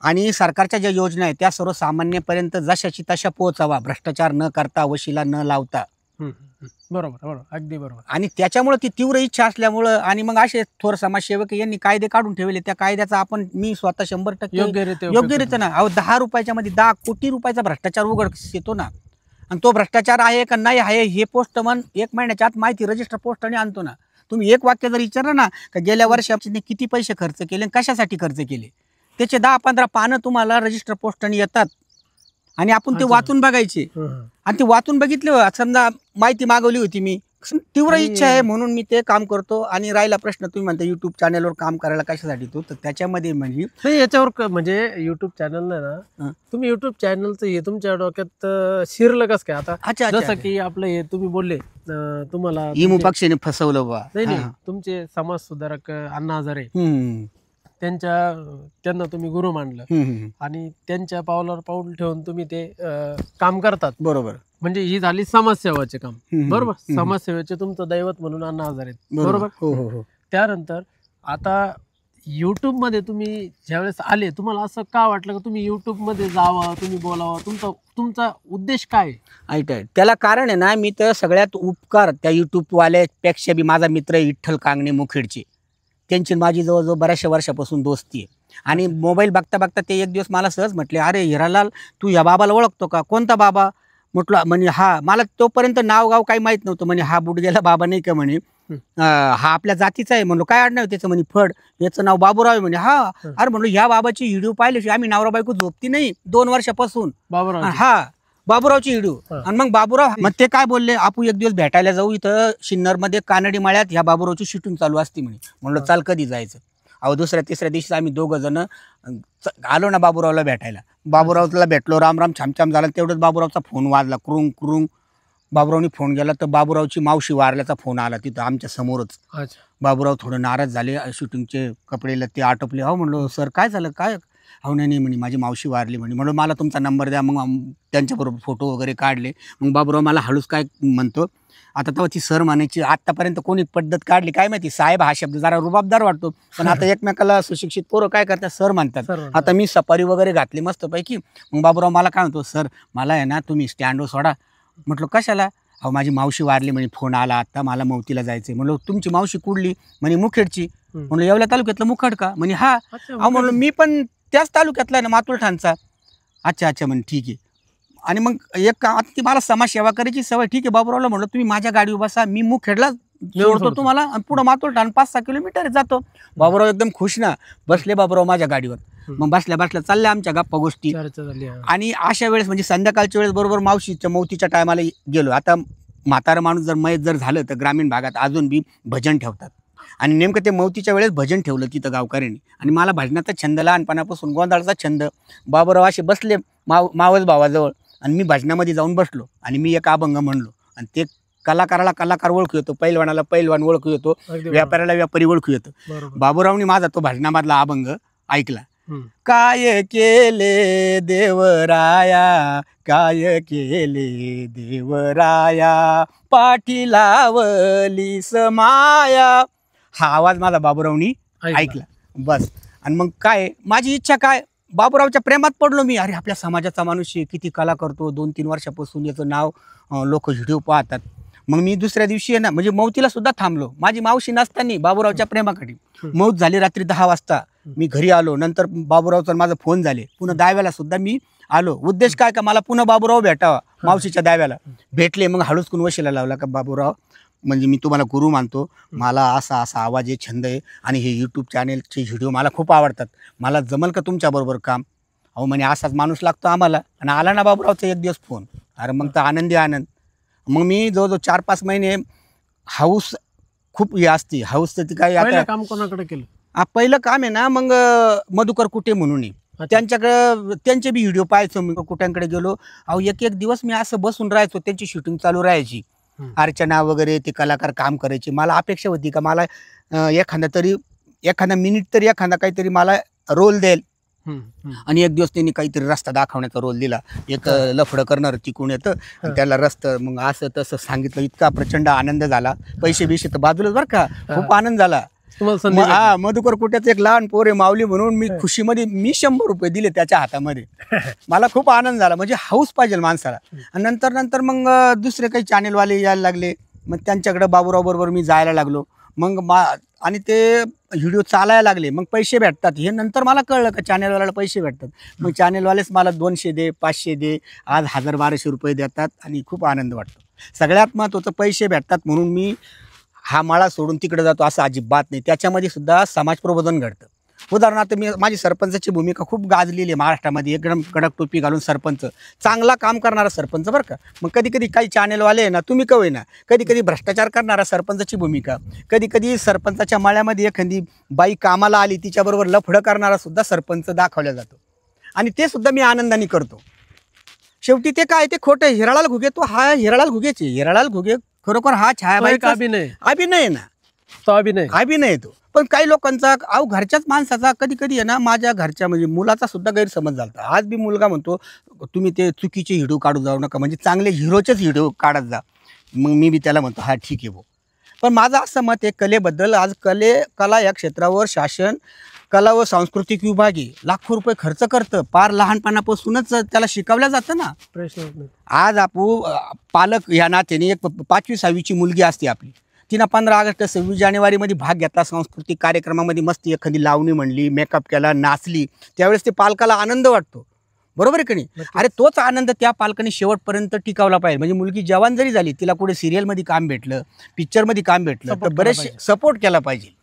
आणि सरकारच्या ज्या योजना आहेत त्या सर्वसामान्यपर्यंत जशाची तशा पोहोचावा, भ्रष्टाचार न करता, वशिला न लावता. बरोबर, बरोबर, अगदी बरोबर. आणि त्याच्यामुळे ती तीव्र इच्छा असल्यामुळं, आणि मग असे थोर समाजसेवक यांनी कायदे काढून ठेवले, त्या कायद्याचा मी स्वतः 100% योग्यरित्या ना. अहो 10 रुपयाच्या मध्ये 10 कोटी रुपयाचा भ्रष्टाचार उघड येतो ना, आणि तो भ्रष्टाचार आहे का नाही आहे हे पोस्टमन 1 महिन्याच्या आत माहिती रजिस्टर पोस्टाने आणतो ना. तुम्ही एक वाक्य जर विचारलं ना का गेल्या वर्षाने किती पैसे खर्च केले, कशासाठी खर्च केले, त्याचे 10-15 पानं तुम्हाला रजिस्टर पोस्टाने येतात, आणि आपण ते वाचून बघायचे. आणि ते वाचून बघितले, समजा माहिती मागवली होती मी, तीव्र इच्छा आहे म्हणून मी ते काम करतो. आणि राहिला प्रश्न तुम्ही म्हणता युट्यूब चॅनलवर काम करायला कशासाठी, तो तर त्याच्यामध्ये म्हणजे याच्यावर म्हणजे युट्यूब चॅनल ना, तुम्ही युट्यूब चॅनलचं हे तुमच्या डोक्यात शिरलं कसं काय? आता जसं की आपलं हे तुम्ही बोलले, तुम्हाला इमू पक्षाने फसवलं बा. नाही, तुमचे समाज सुधारक अण्णा हजारे, त्यांना तुम्ही गुरु मानलं, आणि त्यांच्या पावलावर पाऊल ठेवून तुम्ही ते काम करतात. बरोबर. म्हणजे ही झाली समाजसेवाचे काम. बरोबर. समाजसेवेचे तुमचं दैवत म्हणून अण्णा हजारे. बरोबर. हो. त्यानंतर आता युट्यूब मध्ये तुम्ही ज्यावेळेस आले, तुम्हाला असं का वाटलं की तुम्ही युट्यूब मध्ये जावं, तुम्ही बोलावं? तुमचा उद्देश काय? त्याला कारण आहे ना, मी तर सगळ्यात उपकार त्या युट्यूब वाल्यापेक्षा बी माझा मित्र विठ्ठल कांगणे मुखेडचे, त्यांची माझी जवळजवळ बऱ्याचशा वर्षापासून दोस्ती आहे. आणि मोबाईल बघता बघता ते एक दिवस मला सहज म्हटले, अरे हिरालाल, तू या बाबाला ओळखतो का? कोणता बाबा? म्हटलं, म्हणे हा. मला तोपर्यंत नाव गाव काही माहित नव्हतं. म्हणे हा बुडगेला बाबा नाही का? म्हणे हा आपल्या जातीचा आहे. म्हणलो काय आडनाव त्याचं? म्हणे फड. याचं नाव बाबूराव आहे. म्हणे हा. अरे म्हणलो ह्या बाबाची व्हिडिओ पाहिल्याशी आम्ही नवरा बायको झोपती नाही 2 वर्षापासून. हा बाबूरावची व्हिडिओ. आणि मग बाबूराव मग ते काय बोलले, आपू एक दिवस भेटायला जाऊ इथं सिन्नरमध्ये कानडी माळ्यात, ह्या बाबूरावची शूटिंग चालू असते म्हणे. म्हणलं चाल, कधी जायचं? अहो दुसऱ्या तिसऱ्या दिवशी आम्ही 2 जण आलो ना बाबूरावला भेटायला. बाबूरावला भेटलो, राम राम छाम झाला. तेवढंच बाबूरावचा फोन वाजला, कुरुंग कुरुंग. बाबूरावनी फोन गेला तर बाबूरावची मावशी वारल्याचा फोन आला तिथं आमच्या समोरच. बाबूराव थोडं नाराज झाले, शूटिंगचे कपडेला ते आटोपले. हो म्हणलो सर काय झालं? काय? हो नाही म्हणे माझी मावशी वारली म्हणे. म्हणलं मला तुमचा नंबर द्या. मग त्यांच्याबरोबर फोटो वगैरे काढले. मग बाबूराव मला हळूच काय म्हणतो, आता तेव्हा ती सर म्हणायची. आतापर्यंत कोणी पद्धत काढली काय माहिती, साहेब हा शब्द जरा रुबाबदार वाटतो, पण आता एकमेकाला सुशिक्षित पोरं काय करतात, सर म्हणतात. आता मी सफारी वगैरे घातली मस्तपैकी. मग बाबूराव मला काय म्हणतो, सर मला आहे ना तुम्ही स्टँडवर सोडा. म्हटलं कशाला? अहो माझी मावशी वारली म्हणे, फोन आला आता, मला मौतीला जायचंय. म्हणलं तुमची मावशी कुठली? म्हणे मुखेडची. म्हणलं येवला तालुक्यातलं मुखेड का? म्हणे हा. अहो म्हणलं मी पण त्याच तालुक्यातला आहे ना, मातुलठाणचा. अच्छा म्हणे ठीक आहे. आणि मग एक आता ती मला समाजसेवा करायची सवय. ठीक आहे बाबूरावला म्हणलं तुम्ही माझ्या गाडीवर बसा, मी मुखेडला सोडतो तुम्हाला, आणि पुढं मातुलठाण 5-6 किलोमीटर जातो. बाबूराव एकदम खुश ना. बसले बाबूराव माझ्या गाडीवर. मग बसल्या चालल्या आमच्या गप्पा गोष्टी. आणि अशा वेळेस म्हणजे संध्याकाळच्या वेळेस बरोबर मावशीच्या मौतीच्या टायमाला गेलो. आता म्हातारा माणूस जर मयत जर झालं तर ग्रामीण भागात अजून बी भजन ठेवतात. आणि नेमकं ते मौतीच्या वेळेस भजन ठेवलं तिथं गावकऱ्यांनी. आणि मला भजनाचा छंद लहानपणापासून, गोंधळाचा छंद. बाबूराव असे बसले मावस भावाजवळ, आणि मी भजनामध्ये जाऊन बसलो, आणि मी एक अभंग म्हणलो, आणि ते कलाकाराला कलाकार ओळखू येतो, पैलवानाला पैलवान ओळखू येतो, अगदी बरोबर. व्यापाऱ्याला व्यापारी ओळखू येतो. बरोबर. बाबूरावनी माझा तो भजनामधला अभंग ऐकला. हम्म. काय केले देवराया, काय केले देवराया, पाठी लावली समाया. हा आवाज माझा बाबूरावनी ऐकला. बस. आणि मग काय माझी इच्छा काय, बाबूरावच्या प्रेमात पडलो मी. अरे आपल्या समाजाचा माणूस आहे, किती कला करतो, 2-3 वर्षापासून याचं नाव लोक व्हिडिओ पाहतात. मग मी दुसऱ्या दिवशी आहे ना, म्हणजे मौतीला सुद्धा थांबलो. माझी मावशी नसताना बाबूरावच्या प्रेमाकडे मौत झाली रात्री 10 वाजता. मी घरी आलो. नंतर बाबूरावचा माझा फोन झाले. पुन्हा दाव्याला सुद्धा मी आलो. उद्देश काय का मला पुन्हा बाबूराव भेटावा. मावशीच्या दाव्याला भेटले. मग हळूच कुण वशिला लावला का बाबूराव, म्हणजे मी तुम्हाला गुरु मानतो, मला असा असा आवाज आहे, छंद आहे, आणि हे यूट्यूब चॅनेलचे व्हिडिओ मला खूप आवडतात, मला जमल का तुमच्याबरोबर काम. अहो म्हणे असाच माणूस लागतो आम्हाला. आणि आला ना बाबूरावचा एक दिवस फोन. अरे मग तर आनंदी आनंद. मग मी जवळजवळ 4-5 महिने हाऊस खूप हे असते हाऊस. तर ती काय पहिलं आता काम कोणाकडे केलं? पहिलं काम आहे ना, मग मधुकर कुटे म्हणून आहे, त्यांच्याकडे त्यांचे बी व्हिडिओ पाहायचो मी. कुट्यांकडे गेलो. अहो एक दिवस मी असं बसून राहायचो, त्यांची शूटिंग चालू राहायची. अर्चना वगैरे ते कलाकार काम करायचे. मला अपेक्षा होती का मला एखादा मिनिट तरी एखादा काहीतरी मला रोल देईल. आणि एक दिवस त्यांनी काहीतरी रस्ता दाखवण्याचा रोल दिला. एक लफडं करणार तिकून येतं आणि त्याला रस्ता मग असं तसं सांगितलं. इतका प्रचंड आनंद झाला. पैसे बिशे तर बाजूलाच बरं का, खूप आनंद झाला. हा मधुकर कुट्याचं एक लहान पोरे माऊली म्हणून मी खुशीमध्ये मी 100 रुपये दिले त्याच्या हातामध्ये. मला खूप आनंद झाला. म्हणजे हाऊस पाहिजे माणसाला. आणि नंतर मग दुसरे काही चॅनेलवाले यायला लागले. मग त्यांच्याकडे बाबूराव बरोबर मी जायला लागलो. मग आणि ते व्हिडिओ चालायला लागले. मग पैसे भेटतात हे नंतर मला कळलं का चॅनेलवाल्याला पैसे भेटतात. मग चॅनेलवालेच मला 200 दे, 500 दे, आज 1000-1200 रुपये देतात आणि खूप आनंद वाटतो. सगळ्यात महत्त्वाचं पैसे भेटतात म्हणून मी हा माळा सोडून तिकडे जातो असं अजिबात नाही. त्याच्यामध्ये सुद्धा समाज प्रबोधन घडतं. उदाहरणार्थ मी माझी सरपंचाची भूमिका खूप गाजलेली आहे महाराष्ट्रामध्ये. एकदम कडक टोपी घालून सरपंच, चांगला काम करणारा सरपंच बरं का. मग कधी काही चॅनेलवाले आहे ना, तुम्ही कवे ना, कधी भ्रष्टाचार करणारा सरपंचाची भूमिका, कधी सरपंचाच्या माळ्यामध्ये एखादी बाई कामाला आली तिच्याबरोबर लफडं करणारा सुद्धा सरपंच दाखवला जातो. आणि ते सुद्धा मी आनंदाने करतो. शेवटी ते काय ते खोटं. हिरालाल घुगे तो हा हिरालाल घुगेचे. हिरालाल घुगे खरोखर हा छायाबाईचा अभिनय ना, तो अभिनय तो. पण काही लोकांचा अहो घरच्याच माणसाचा कधी आहे ना, माझ्या घरच्या म्हणजे मुलाचा सुद्धा गैरसमज झाला. आज बी मुलगा म्हणतो तुम्ही ते चुकीचे व्हिडिओ काढू जाऊ नका, म्हणजे चांगले हिरोचेच व्हिडिओ काढत जा. मग मी बी त्याला म्हणतो हा ठीक आहे भाऊ. पण माझं असं मत आहे कलेबद्दल, आज कला या क्षेत्रावर शासन कला व सांस्कृतिक विभाग लाखो रुपये खर्च करतं. पार लहानपणापासूनच त्याला शिकवल्या जातं ना. आज पालक या नात्याने एक 5वी-6वीची मुलगी असते आपली, तिनं 15 ऑगस्ट 26 जानेवारीमध्ये भाग घेतला सांस्कृतिक कार्यक्रमामध्ये, मस्त एखादी लावणी म्हणली, मेकअप केला, नाचली, त्यावेळेस ते पालकाला आनंद वाटतो. बरोबर आहे की नाही. अरे तोच आनंद त्या पालकांनी शेवटपर्यंत टिकावला पाहिजे. म्हणजे मुलगी जवान जरी झाली, तिला कुठे सिरियलमध्ये काम भेटलं, पिक्चरमध्ये काम भेटलं, तर बरेचसे सपोर्ट केला पाहिजे.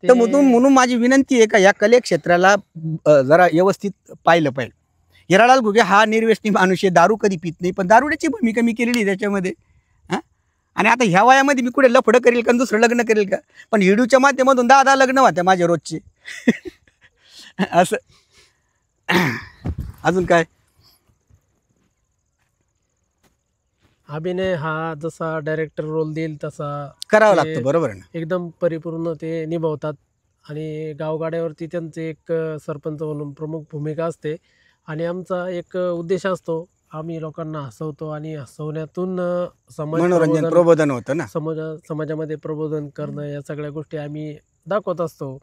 तर म्हणून माझी विनंती आहे का या कले क्षेत्राला जरा व्यवस्थित पाहिलं पाहिजे. हिरालाल घुगे हा निर्व्यसनी माणूस आहे, दारू कधी पित नाही, पण दारुड्याची भूमिका मी केलेली त्याच्यामध्ये. आणि आता ह्या वयामध्ये मी कुठे लफडं करेल का, दुसरं लग्न करेल का. पण व्हिडिओच्या माध्यमातून 10 लग्न होत्या माझे रोजचे. असं अजून काय अभिनय हा जसा डायरेक्टर रोल देईल तसा करावं लागतं. बरोबर आहे ना. एकदम परिपूर्ण ते निभावतात. आणि गावगाड्यावरती त्यांचे एक सरपंच म्हणून प्रमुख भूमिका असते. आणि आमचा एक उद्देश असतो, आम्ही लोकांना हसवतो आणि हसवण्यातून मनोरंजन प्रबोधन होतं ना, समाजामध्ये प्रबोधन करणं, या सगळ्या गोष्टी आम्ही दाखवत असतो.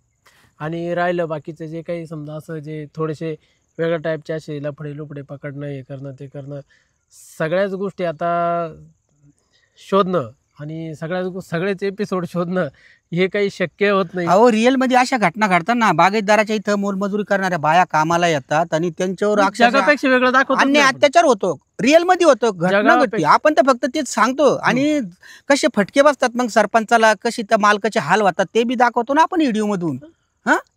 आणि राहिलं बाकीचं जे काही समजा असं जे थोडेसे वेगळ्या टाईपचे असे लफडे लुफडे पकडणं, हे करणं ते करणं, सगळ्याच गोष्टी आता शोधणं आणि सगळेच एपिसोड शोधणं हे काही शक्य होत नाही. अहो रिअलमध्ये अशा घटना घडतात ना. बागायतदाराच्या इथं मोलमजुरी करणाऱ्या बाया कामाला येतात आणि त्यांच्यावर जगापेक्षा वेगळं दाखवतो, अन्य अत्याचार होतो. रिअलमध्ये होतं, घटना घडते. आपण तर फक्त तेच सांगतो. आणि कसे फटके बसतात मग सरपंचाला, कशी त्या मालकाचे हाल होतात ते बी दाखवतो ना आपण व्हिडिओ मधून.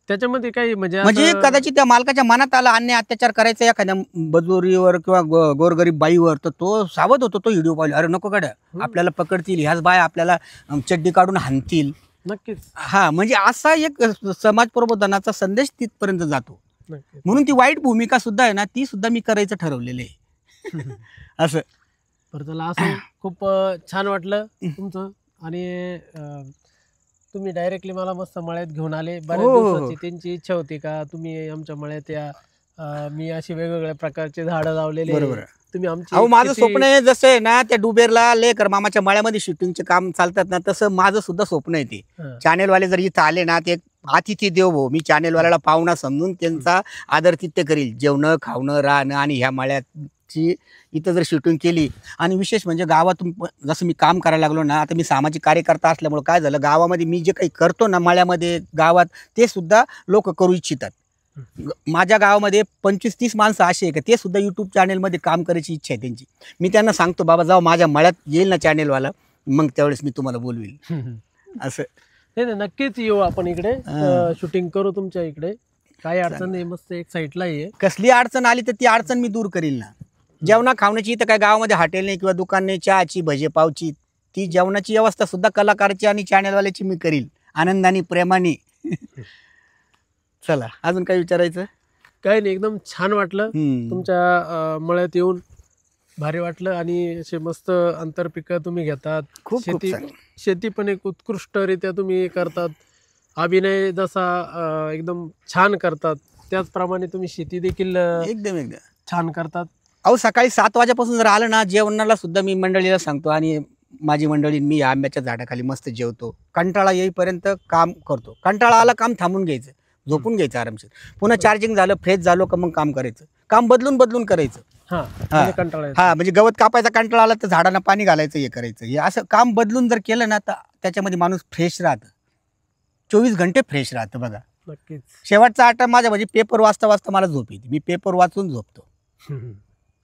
त्याच्यामध्ये काही म्हणजे कदाचित त्या मालकाच्या मनात आला अन्य अत्याचार करायचा एखाद्या मजुरीवर किंवा गोरगरीब बाईवर, तर तो सावध होतो. तो व्हिडिओ पाहिला, अरे नको गड्या, आपल्याला पकडतील, ह्याच बाया आपल्याला चड्डी काढून हाणतील. नक्कीच. हा म्हणजे असा एक समाज प्रबोधनाचा संदेश तिथपर्यंत जातो. म्हणून ती वाईट भूमिका सुद्धा आहे ना, ती सुद्धा मी करायचं ठरवलेलं आहे. असं बरं चला असं खूप छान वाटलं तुमचं. आणि तुम्ही डायरेक्टली मला मस्त मळ्यात घेऊन आले. बऱ्याच हो, हो, दिवसाची हो. त्यांची इच्छा होती का तुम्ही आमच्या मळ्यात या. मी अशी वेगवेगळ्या प्रकारचे झाडं लावलेले. बरोबर. तुम्ही आमची अहो माझं किती- स्वप्न आहे, जसं आहे ना त्या डुबेरला लेकर मामाच्या मळ्यामध्ये शूटिंगचे काम चालतात ना, तसं माझं सुद्धा स्वप्न आहे ते. हां. चॅनेलवाले जर इथं आले ना, ते अतिथी देव भाऊ, मी चॅनेलवाल्याला पाहुणा समजून त्यांचा आदरातिथ्य करील. जेवणं खावणं राहणं आणि ह्या मळ्याची इथं जर शूटिंग केली. आणि विशेष म्हणजे गावातून जसं मी काम करायला लागलो ना, आता मी सामाजिक कार्यकर्ता असल्यामुळे काय झालं, गावामध्ये मी जे काही करतो ना मळ्यामध्ये गावात, ते सुद्धा लोक करू इच्छितात. माझ्या गावामध्ये 25-30 माणसं अशी आहे का ते सुद्धा यूट्यूब चॅनेलमध्ये काम करायची इच्छा आहे त्यांची. मी त्यांना सांगतो बाबा जाऊ माझ्या मळ्यात येईल ना चॅनेलवाला, मग त्यावेळेस मी तुम्हाला बोलवील. असं नाही नक्कीच येऊ आपण इकडे. हां. शूटिंग करू तुमच्या इकडे. काही अडचण नाही, मस्त एक साईडला आहे. कसली अडचण आली तर ती अडचण मी दूर करील ना. जेवणा खावण्याची इथं काय गावामध्ये हॉटेल नाही किंवा दुकान नाही, चहाची भजे पावची, ती जेवणाची व्यवस्था सुद्धा कलाकाराची आणि चॅनेलवाल्याची मी करील आनंदाने प्रेमाने. चला अजून काय विचारायचं? काही नाही, एकदम छान वाटलं हम्म. तुमच्या मळ्यात येऊन. भारी वाटलं. आणि असे मस्त आंतरपिकं तुम्ही घेतात. खूप शेती चांगलं. शेती पण एक उत्कृष्टरित्या तुम्ही करतात. अभिनय जसा एकदम छान करतात, त्याचप्रमाणे तुम्ही शेती देखील एकदम छान करतात. अहो सकाळी 7 वाजेपासून जर आलं ना, जेवणाला सुद्धा मी मंडळीला सांगतो आणि माझी मंडळी मी आंब्याच्या झाडाखाली मस्त जेवतो. कंटाळा येईपर्यंत काम करतो. कंटाळा आला काम थांबून घ्यायचं, झोपून घ्यायचं आरामशीर. पुन्हा चार्जिंग झालं, फ्रेश झालो का मग काम करायचं. काम बदलून बदलून करायचं. हां, हां. म्हणजे कंटाळा येतो. हा म्हणजे गवत कापायचा कंटाळा आला तर झाडांना पाणी घालायचं, हे करायचं. हे असं काम बदलून जर केलं ना तर त्याच्यामध्ये माणूस फ्रेश राहतं. 24 घंटे फ्रेश राहतं बघा. नक्कीच. शेवटचा आटा माझ्या म्हणजे पेपर वाचता वाचता मला झोप येते. मी पेपर वाचून झोपतो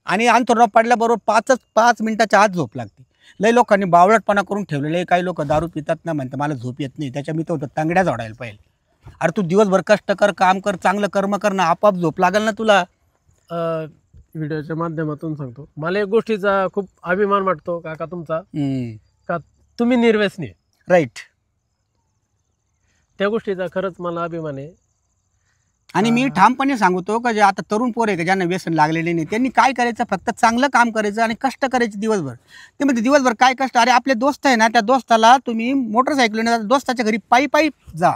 आणि अंथरुणावर पडल्याबरोबर 5 मिनिटाच्या आत झोप लागते. लय लोकांनी बावळटपणा करून ठेवलेले. काही लोक दारू पितात ना, म्हणतात मला झोप येत नाही. त्याच्या मी तर होतं तांगड्या जोडायला पाहिजे. अरे तू दिवसभर कष्ट कर, काम कर, चांगलं कर्म कर ना, आपोआप झोप लागेल ना तुला. व्हिडिओच्या माध्यमातून सांगतो, मला एक गोष्टीचा खूप अभिमान वाटतो काका तुमचा, का तुम्ही निर्व्यसनी आहे. राईट. त्या गोष्टीचा खरंच मला अभिमान आहे. आणि मी ठामपणे सांगतो का जे आता तरुण पोर आहे का ज्यांना व्यसन लागलेले नाही, त्यांनी काय करायचं, फक्त चांगलं काम करायचं आणि कष्ट करायचे दिवसभर. ते म्हणजे दिवसभर काय कष्ट. अरे आपले दोस्त आहे ना, त्या दोस्ताला तुम्ही मोटरसायकलीने दोस्ताच्या घरी पायी पायी जा.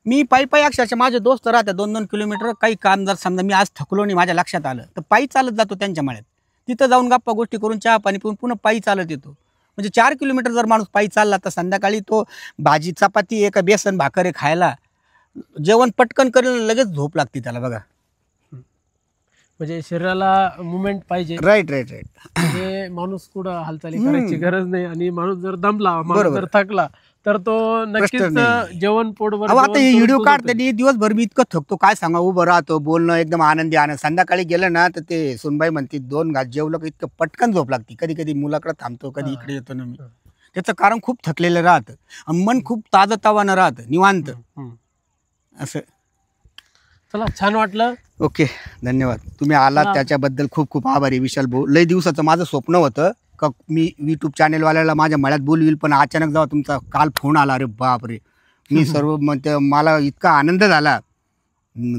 मी पायी पायी अक्षरशः माझे दोस्त राहतात 2-2 किलोमीटर. काही काम जर समजा मी आज थकलो नाही, माझ्या लक्षात आलं तर पायी चालत जातो त्यांच्या मळ्यात. तिथं जाऊन गप्पा गोष्टी करून चहा पाणी पिऊन पुन्हा पायी चालत येतो. म्हणजे 4 किलोमीटर जर माणूस पायी चालला तर संध्याकाळी तो भाजी चपाती का बेसन भाकर आहे खायला, जेवण पटकन करेल, लगेच झोप लागते त्याला बघा. म्हणजे शरीराला मुवमेंट पाहिजे. राईट. म्हणजे माणूस कुठं हालचाली करायची गरज नाही. आणि माणूस जर दमला, माणूस बरोबर. जर थकला तर तो नक्कीच नाही. जेवण पोटभर अहो आता हे जेवण व्हिडिओ करून काढते दिवसभर मी इतकं थकतो काय सांगा. उभं राहतो, बोलणं एकदम आनंदी आनंद. संध्याकाळी गेलं ना तर ते सुनबाई म्हणते 2 घास जेवलं की इतकं पटकन झोप लागते. कधी कधी मुलाकडे थांबतो, कधी इकडे येतो ना मी. त्याचं कारण खूप थकलेलं राहतं आणि मन खूप ताजं राहतं, निवांत असं. चला, छान वाटलं. ओके, धन्यवाद. तुम्ही आलात त्याच्याबद्दल खूप खूप आभारी विशाल भाऊ. लय दिवसाचं माझं स्वप्न होतं का मी यूट्यूब चॅनेलवाल्याला माझ्या मळ्यात बोलवील, पण अचानक जेव्हा तुमचा काल फोन आला, अरे बापरे, मी सर्व म्हणते मला इतका आनंद झाला.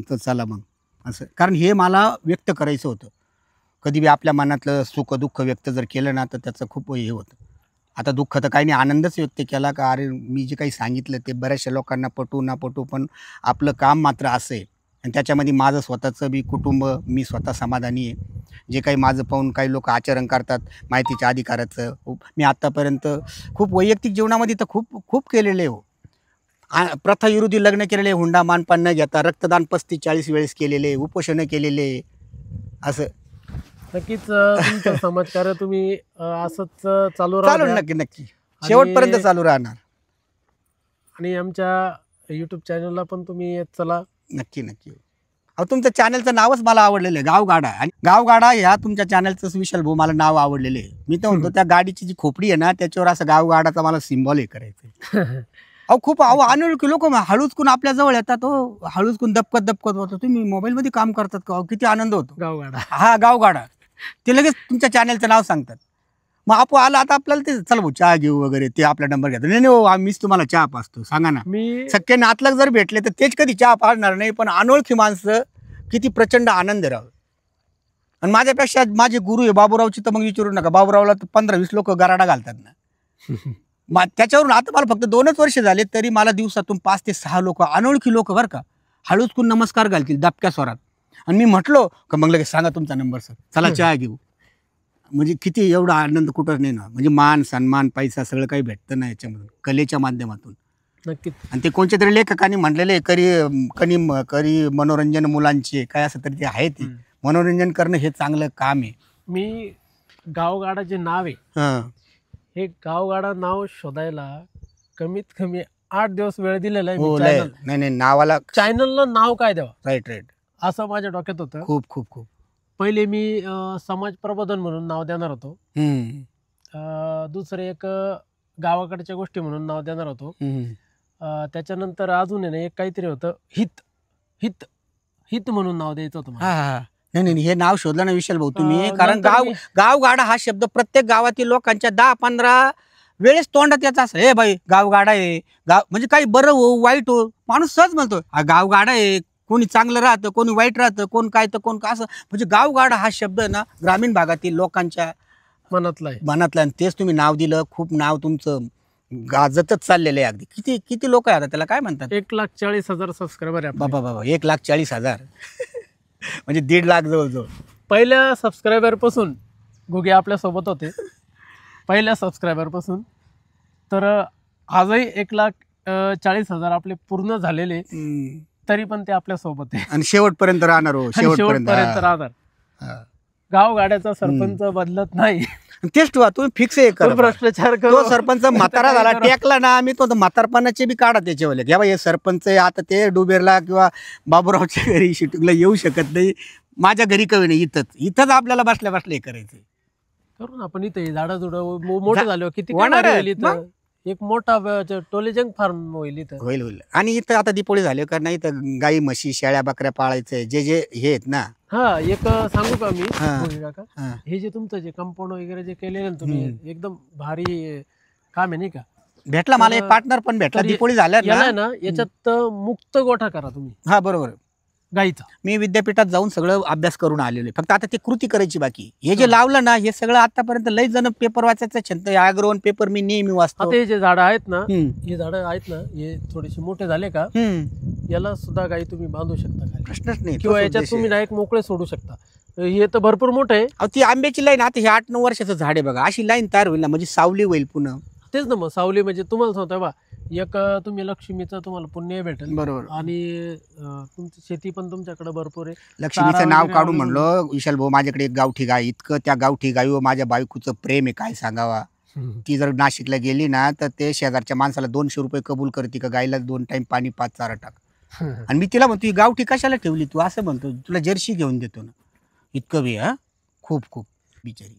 तर चला मग असं, कारण हे मला व्यक्त करायचं होतं. कधी बी आपल्या मनातलं सुख दुःख व्यक्त जर केलं ना तर त्याचं खूप हे होतं. आता दुःख तर काही नाही, आनंदच व्यक्त केला का अरे मी जे काही सांगितलं ते बऱ्याचशा लोकांना पटू ना पटू, पण आपलं काम मात्र असं आहे. आणि त्याच्यामध्ये माझं स्वतःचं बी कुटुंब, मी स्वतः समाधानी आहे. जे काही माझं पाहून काही लोक आचरण करतात माहितीच्या अधिकाराचं, मी आत्तापर्यंत खूप वैयक्तिक जीवनामध्ये तर खूप केलेले हो. प्रथा विरोधी लग्न केलेले, हुंडा मानपान न घेता, रक्तदान 35-40 वेळेस केलेले, उपोषणं केलेले. असं नक्कीच तुमचं समाजकार्य तुम्ही असंच चालू राहा. नक्की शेवटपर्यंत चालू राहणार. आणि आमच्या यूट्यूब चॅनलला पण तुम्ही येत चला. नक्की. अहो तुमच्या चॅनलचं नावच मला आवडलेलं आहे, गावगाडा. आणि गावगाडा ह्या तुमच्या चॅनलचं विशाल भाऊ मला नाव आवडलेलं आहे. मी तर म्हणतो त्या गाडीची जी खोपडी आहे ना त्याच्यावर असं गावगाडाचा मला सिम्बॉल हे करायचं. अहो खूप अनोळखी लोक हळूचकून आपल्या जवळ येतात. हळूचकून दबकत होतो, तुम्ही मोबाईलमध्ये काम करतात का, किती आनंद होतो. गावगाडा. हा गावगाडा. ते लगेच तुमच्या चॅनलचं नाव सांगतात. मग आपण आला आता आपल्याला ते चल भाऊ चहा घेऊ वगैरे, ते आपला नंबर घेतात. नाही हो, मीच तुम्हाला चहा पाजतो. सांगा ना. मी सख्खे नातलग जर भेटले तर तेच कधी चहा पाजणार नाही, पण अनोळखी माणसं किती प्रचंड आनंद राहावं. आणि माझ्यापेक्षा माझे गुरु आहे बाबूरावची तर मग विचारू नका. बाबूरावला तर 15-20 लोक गराडा घालतात ना. त्याच्यावरून आता मला फक्त 2च वर्ष झाले तरी मला दिवसातून 5 ते 6 लोक, अनोळखी लोक बरं का, हळूचकून नमस्कार घालतील दबक्या स्वरात. आणि मी म्हटलो का मग लगेच सांगा तुमचा नंबर सर, चला चहा घेऊ. म्हणजे किती एवढा आनंद कुठं नाही ना. म्हणजे मान सन्मान पैसा सगळं काही भेटतं ना याच्यामधून, कलेच्या माध्यमातून. नक्कीच. आणि ते कोणत्या तरी लेखकांनी म्हटलेले करी मनोरंजन मुलांचे काय असं तरी ते आहे. ते मनोरंजन करणं हे चांगलं काम आहे. मी गावगाडा जे नाव आहे, हं. हे गावगाडा नाव शोधायला कमीत कमी 8 दिवस वेळ दिलेला हो आहे. लय. नाही नावाला चॅनलला नाव काय द्यावा राईट असं माझ्या डोक्यात होतं. खूप खूप खूप. पहिले मी समाज प्रबोधन म्हणून नाव देणार होतो. दुसरे एक गावाकडच्या गोष्टी म्हणून नाव देणार होतो. त्याच्यानंतर अजून आहे ना एक काहीतरी होतं, हित हित हित म्हणून नाव द्यायचं होतं मला. हा. नाही हे नाव शोधलं ना विशाल भाऊ तुम्ही. कारण नंतर गावगाडा हा शब्द प्रत्येक गावातील लोकांच्या 10-15 वेळेस तोंडात याचा असं, हे बाई गावगाडा आहे, गाव म्हणजे काही बरं हो वाईट हो माणूस सहज म्हणतो हा गावगाडा आहे. कोणी चांगलं राहतं, कोणी वाईट राहतं, कोण काय तर कोण काय असं. म्हणजे गावगाडा हा शब्द ना ग्रामीण भागातील लोकांच्या मनातला आहे. मनातला. आणि तेच तुम्ही नाव दिलं. खूप नाव तुमचं गाजतच चाललेलं आहे. अगदी किती लोक आहे आता त्याला काय म्हणतात? 1,40,000 सबस्क्रायबर आहे. बाबा 1,40,000 म्हणजे 1.5 लाख जवळजवळ. पहिल्या सबस्क्रायबर पासून गुगे आपल्या सोबत होते. पहिल्या सबस्क्रायबर पासून तर आजही 1,40,000 आपले पूर्ण झालेले, तरी पण ते आपल्या सोबत आहे आणि शेवटपर्यंत राहणार हो. शेवटपर्यंत राहणार. गावगाड्याचा सरपंच बदलत नाही. तेच तुम्ही फिक्स आहे तो भ्रष्टाचार तो करू. सरपंच म्हातारा झाला टेकला ना. आम्ही तो म्हातारपणाचे बी काढा त्याच्यावाले घ्या हे सरपंच आहे आता ते डुबेरला किंवा बाबूरावच्या घरी शिटूला येऊ शकत नाही. माझ्या घरी कवी नाही. इथंच आपल्याला बसल्या हे करायचं. करू ना आपण इथे झाडं जुडं मोठं झालं किती होणार आहे. होईल इथं. एक मोठा टोलेजंग फार्म होईल इथं. होईल. आणि इथं आता दिपोळी झाली का नाही तर गाई म्हशी शेळ्या बकऱ्या पाळायचंय जे हे आहेत ना. हा एक सांगू का मी काका, हा. हे जे तुमचं जे कंपाऊंड वगैरे जे केलेलं ना तुम्ही, एकदम भारी काम आहे नाही का. भेटला मला एक पार्टनर पण भेटला दिपोळी झाल्या ना. याच्यात मुक्त गोठा करा तुम्ही. हा बरोबर. गाईचा मी विद्यापीठात जाऊन सगळं अभ्यास करून आलेलो आहे. फक्त आता ते कृती करायची बाकी. हे जे लावलं ना हे सगळं आतापर्यंत लई जण पेपर वाचायचा छंद. अॅग्रोवन पेपर मी नेहमी वाचतो. आता हे जे झाडं आहेत ना, हे झाडं आहेत ना, हे थोडेसे मोठे झाले का याला सुद्धा गाई तुम्ही बांधू शकता खाली. प्रश्नच नाही. किंवा याच्यात तुम्ही डायरेक्ट मोकळे सोडू शकता. हे तर भरपूर मोठं आहे. ती आंब्याची लाईन आता हे 8-9 वर्षाचं झाड आहे बघा. अशी लाईन तयार होईल ना म्हणजे सावली होईल पुन्हा. तेच ना मग सावली म्हणजे तुम्हाला सांगतोय बा, एक तुम्ही लक्ष्मीचं तुम्हाला पुण्य भेटेल. बरोबर. आणि तुमची शेती पण तुमच्याकडे भरपूर आहे. लक्ष्मीचं नाव काढून म्हणलं विशाल भाऊ माझ्याकडे एक गावठी गाय, इतकं त्या गावठी गायीवर माझ्या बायकोचं प्रेम आहे काय सांगावा. ती जर नाशिकला गेली ना तर ते शेजारच्या माणसाला 200 रुपये कबूल करते का गायला 2 टाइम पाणी 5 चारा टाक. आणि मी तिला म्हणतो गावठी कशाला ठेवली तू असं म्हणतो. तुला जर्सी घेऊन देतो ना. इतकं बी खूप बिचारी.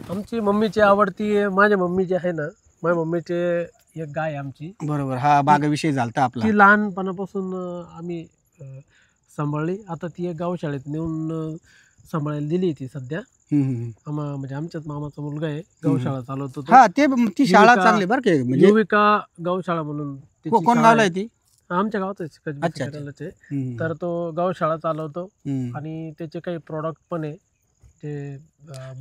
आमची मम्मीची आवडती, माझ्या मम्मीची आहे ना, माझ्या मम्मीचे एक गाय आहे आमची. बरोबर. हा बागाविषयी झालता आपला. ती लहानपणापासून आम्ही सांभाळली. आता ती एक गावशाळेत नेऊन सांभाळायला दिली ती सध्या. म्हणजे आमच्याच मामाचा मुलगा आहे, गौशाळा चालवतो तो. हा ती शाळा चांगली बरं का. म्हणजे युविका गौशाळा म्हणून. कोण गावला आहे ती? आमच्या गावातच आहे. तर तो गौशाळा चालवतो आणि त्याचे काही प्रोडक्ट पण आहे ते.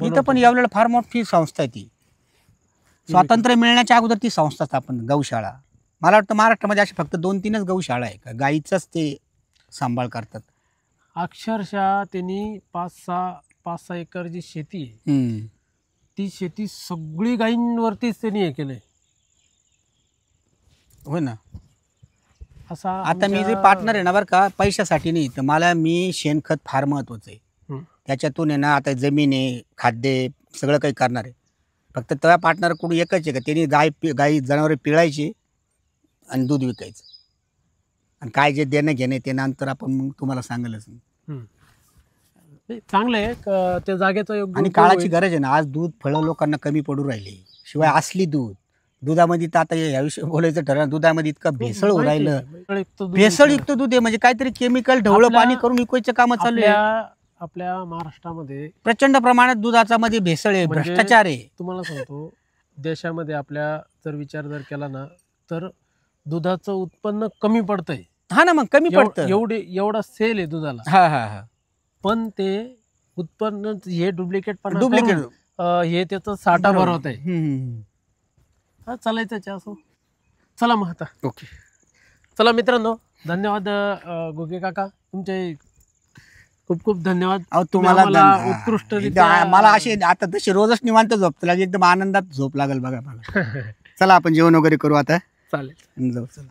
इथं पण यावेळेला फार मोठी संस्था आहे ती. स्वातंत्र्य मिळण्याच्या अगोदर ती संस्था स्थापन गौशाळा. मला वाटतं महाराष्ट्रामध्ये अशा फक्त 2-3च गौशाळा आहे का गाईचाच ते सांभाळ करतात. अक्षरशः त्यांनी 5-6 एकर जी शेती आहे ती शेती सगळी गायींवरतीच त्यांनी हे केलंय. हो ना. असा आता मी जे पार्टनर आहे ना बरं का, पैशासाठी नाही तर मला मी शेणखत फार महत्वाचं आहे. त्याच्यातून आहे ना आता जमीन आहे, खाद्य सगळं काही करणार आहे. फक्त त्या पार्टनर कडून एकच आहे का त्यांनी गाई जनावरे पिळायची आणि दूध विकायचं. आणि काय जे देणं घेणं ते नंतर आपण मग तुम्हाला सांगेलच. चांगलं आहे त्या जागेचं योग्य. आणि काळाची गरज आहे ना. आज दूध फळं लोकांना कमी पडू राहिले. शिवाय असली दुधामध्ये तर आता याविषयी बोलायचं ठरलं. दुधामध्ये इतकं भेसळ होऊ राहिलं. भेसळयुक्त दूध आहे म्हणजे काहीतरी केमिकल ढवळं पाणी करून विकायचं काम चालू आहे. आपल्या महाराष्ट्रामध्ये प्रचंड प्रमाणात दुधाचा मध्ये भेसळ आहे, भ्रष्टाचार आहे. तुम्हाला सांगतो देशामध्ये आपल्या जर विचार केला ना तर दुधाचं उत्पन्न कमी पडतंय. हा ना, मग कमी पडतं. एवढा सेल आहे दुधाला, हा हा हा पण ते उत्पन्न हे डुप्लिकेट पण डुप्लिकेट. हे त्याचं साठा भरवत आहे. हम्म. हा, चालायचं चहा असो. चला मग आता. ओके. चला मित्रांनो, धन्यवाद गोगे काका, तुमचे खूप खूप धन्यवाद. अहो तुम्हाला उत्कृष्टरित्या मला असे आता तशी रोजच निवांत झोप लागेल, एकदम आनंदात झोप लागेल बघा मला. चला आपण जेवण वगैरे करू आता, चालेल. जाऊ. चला.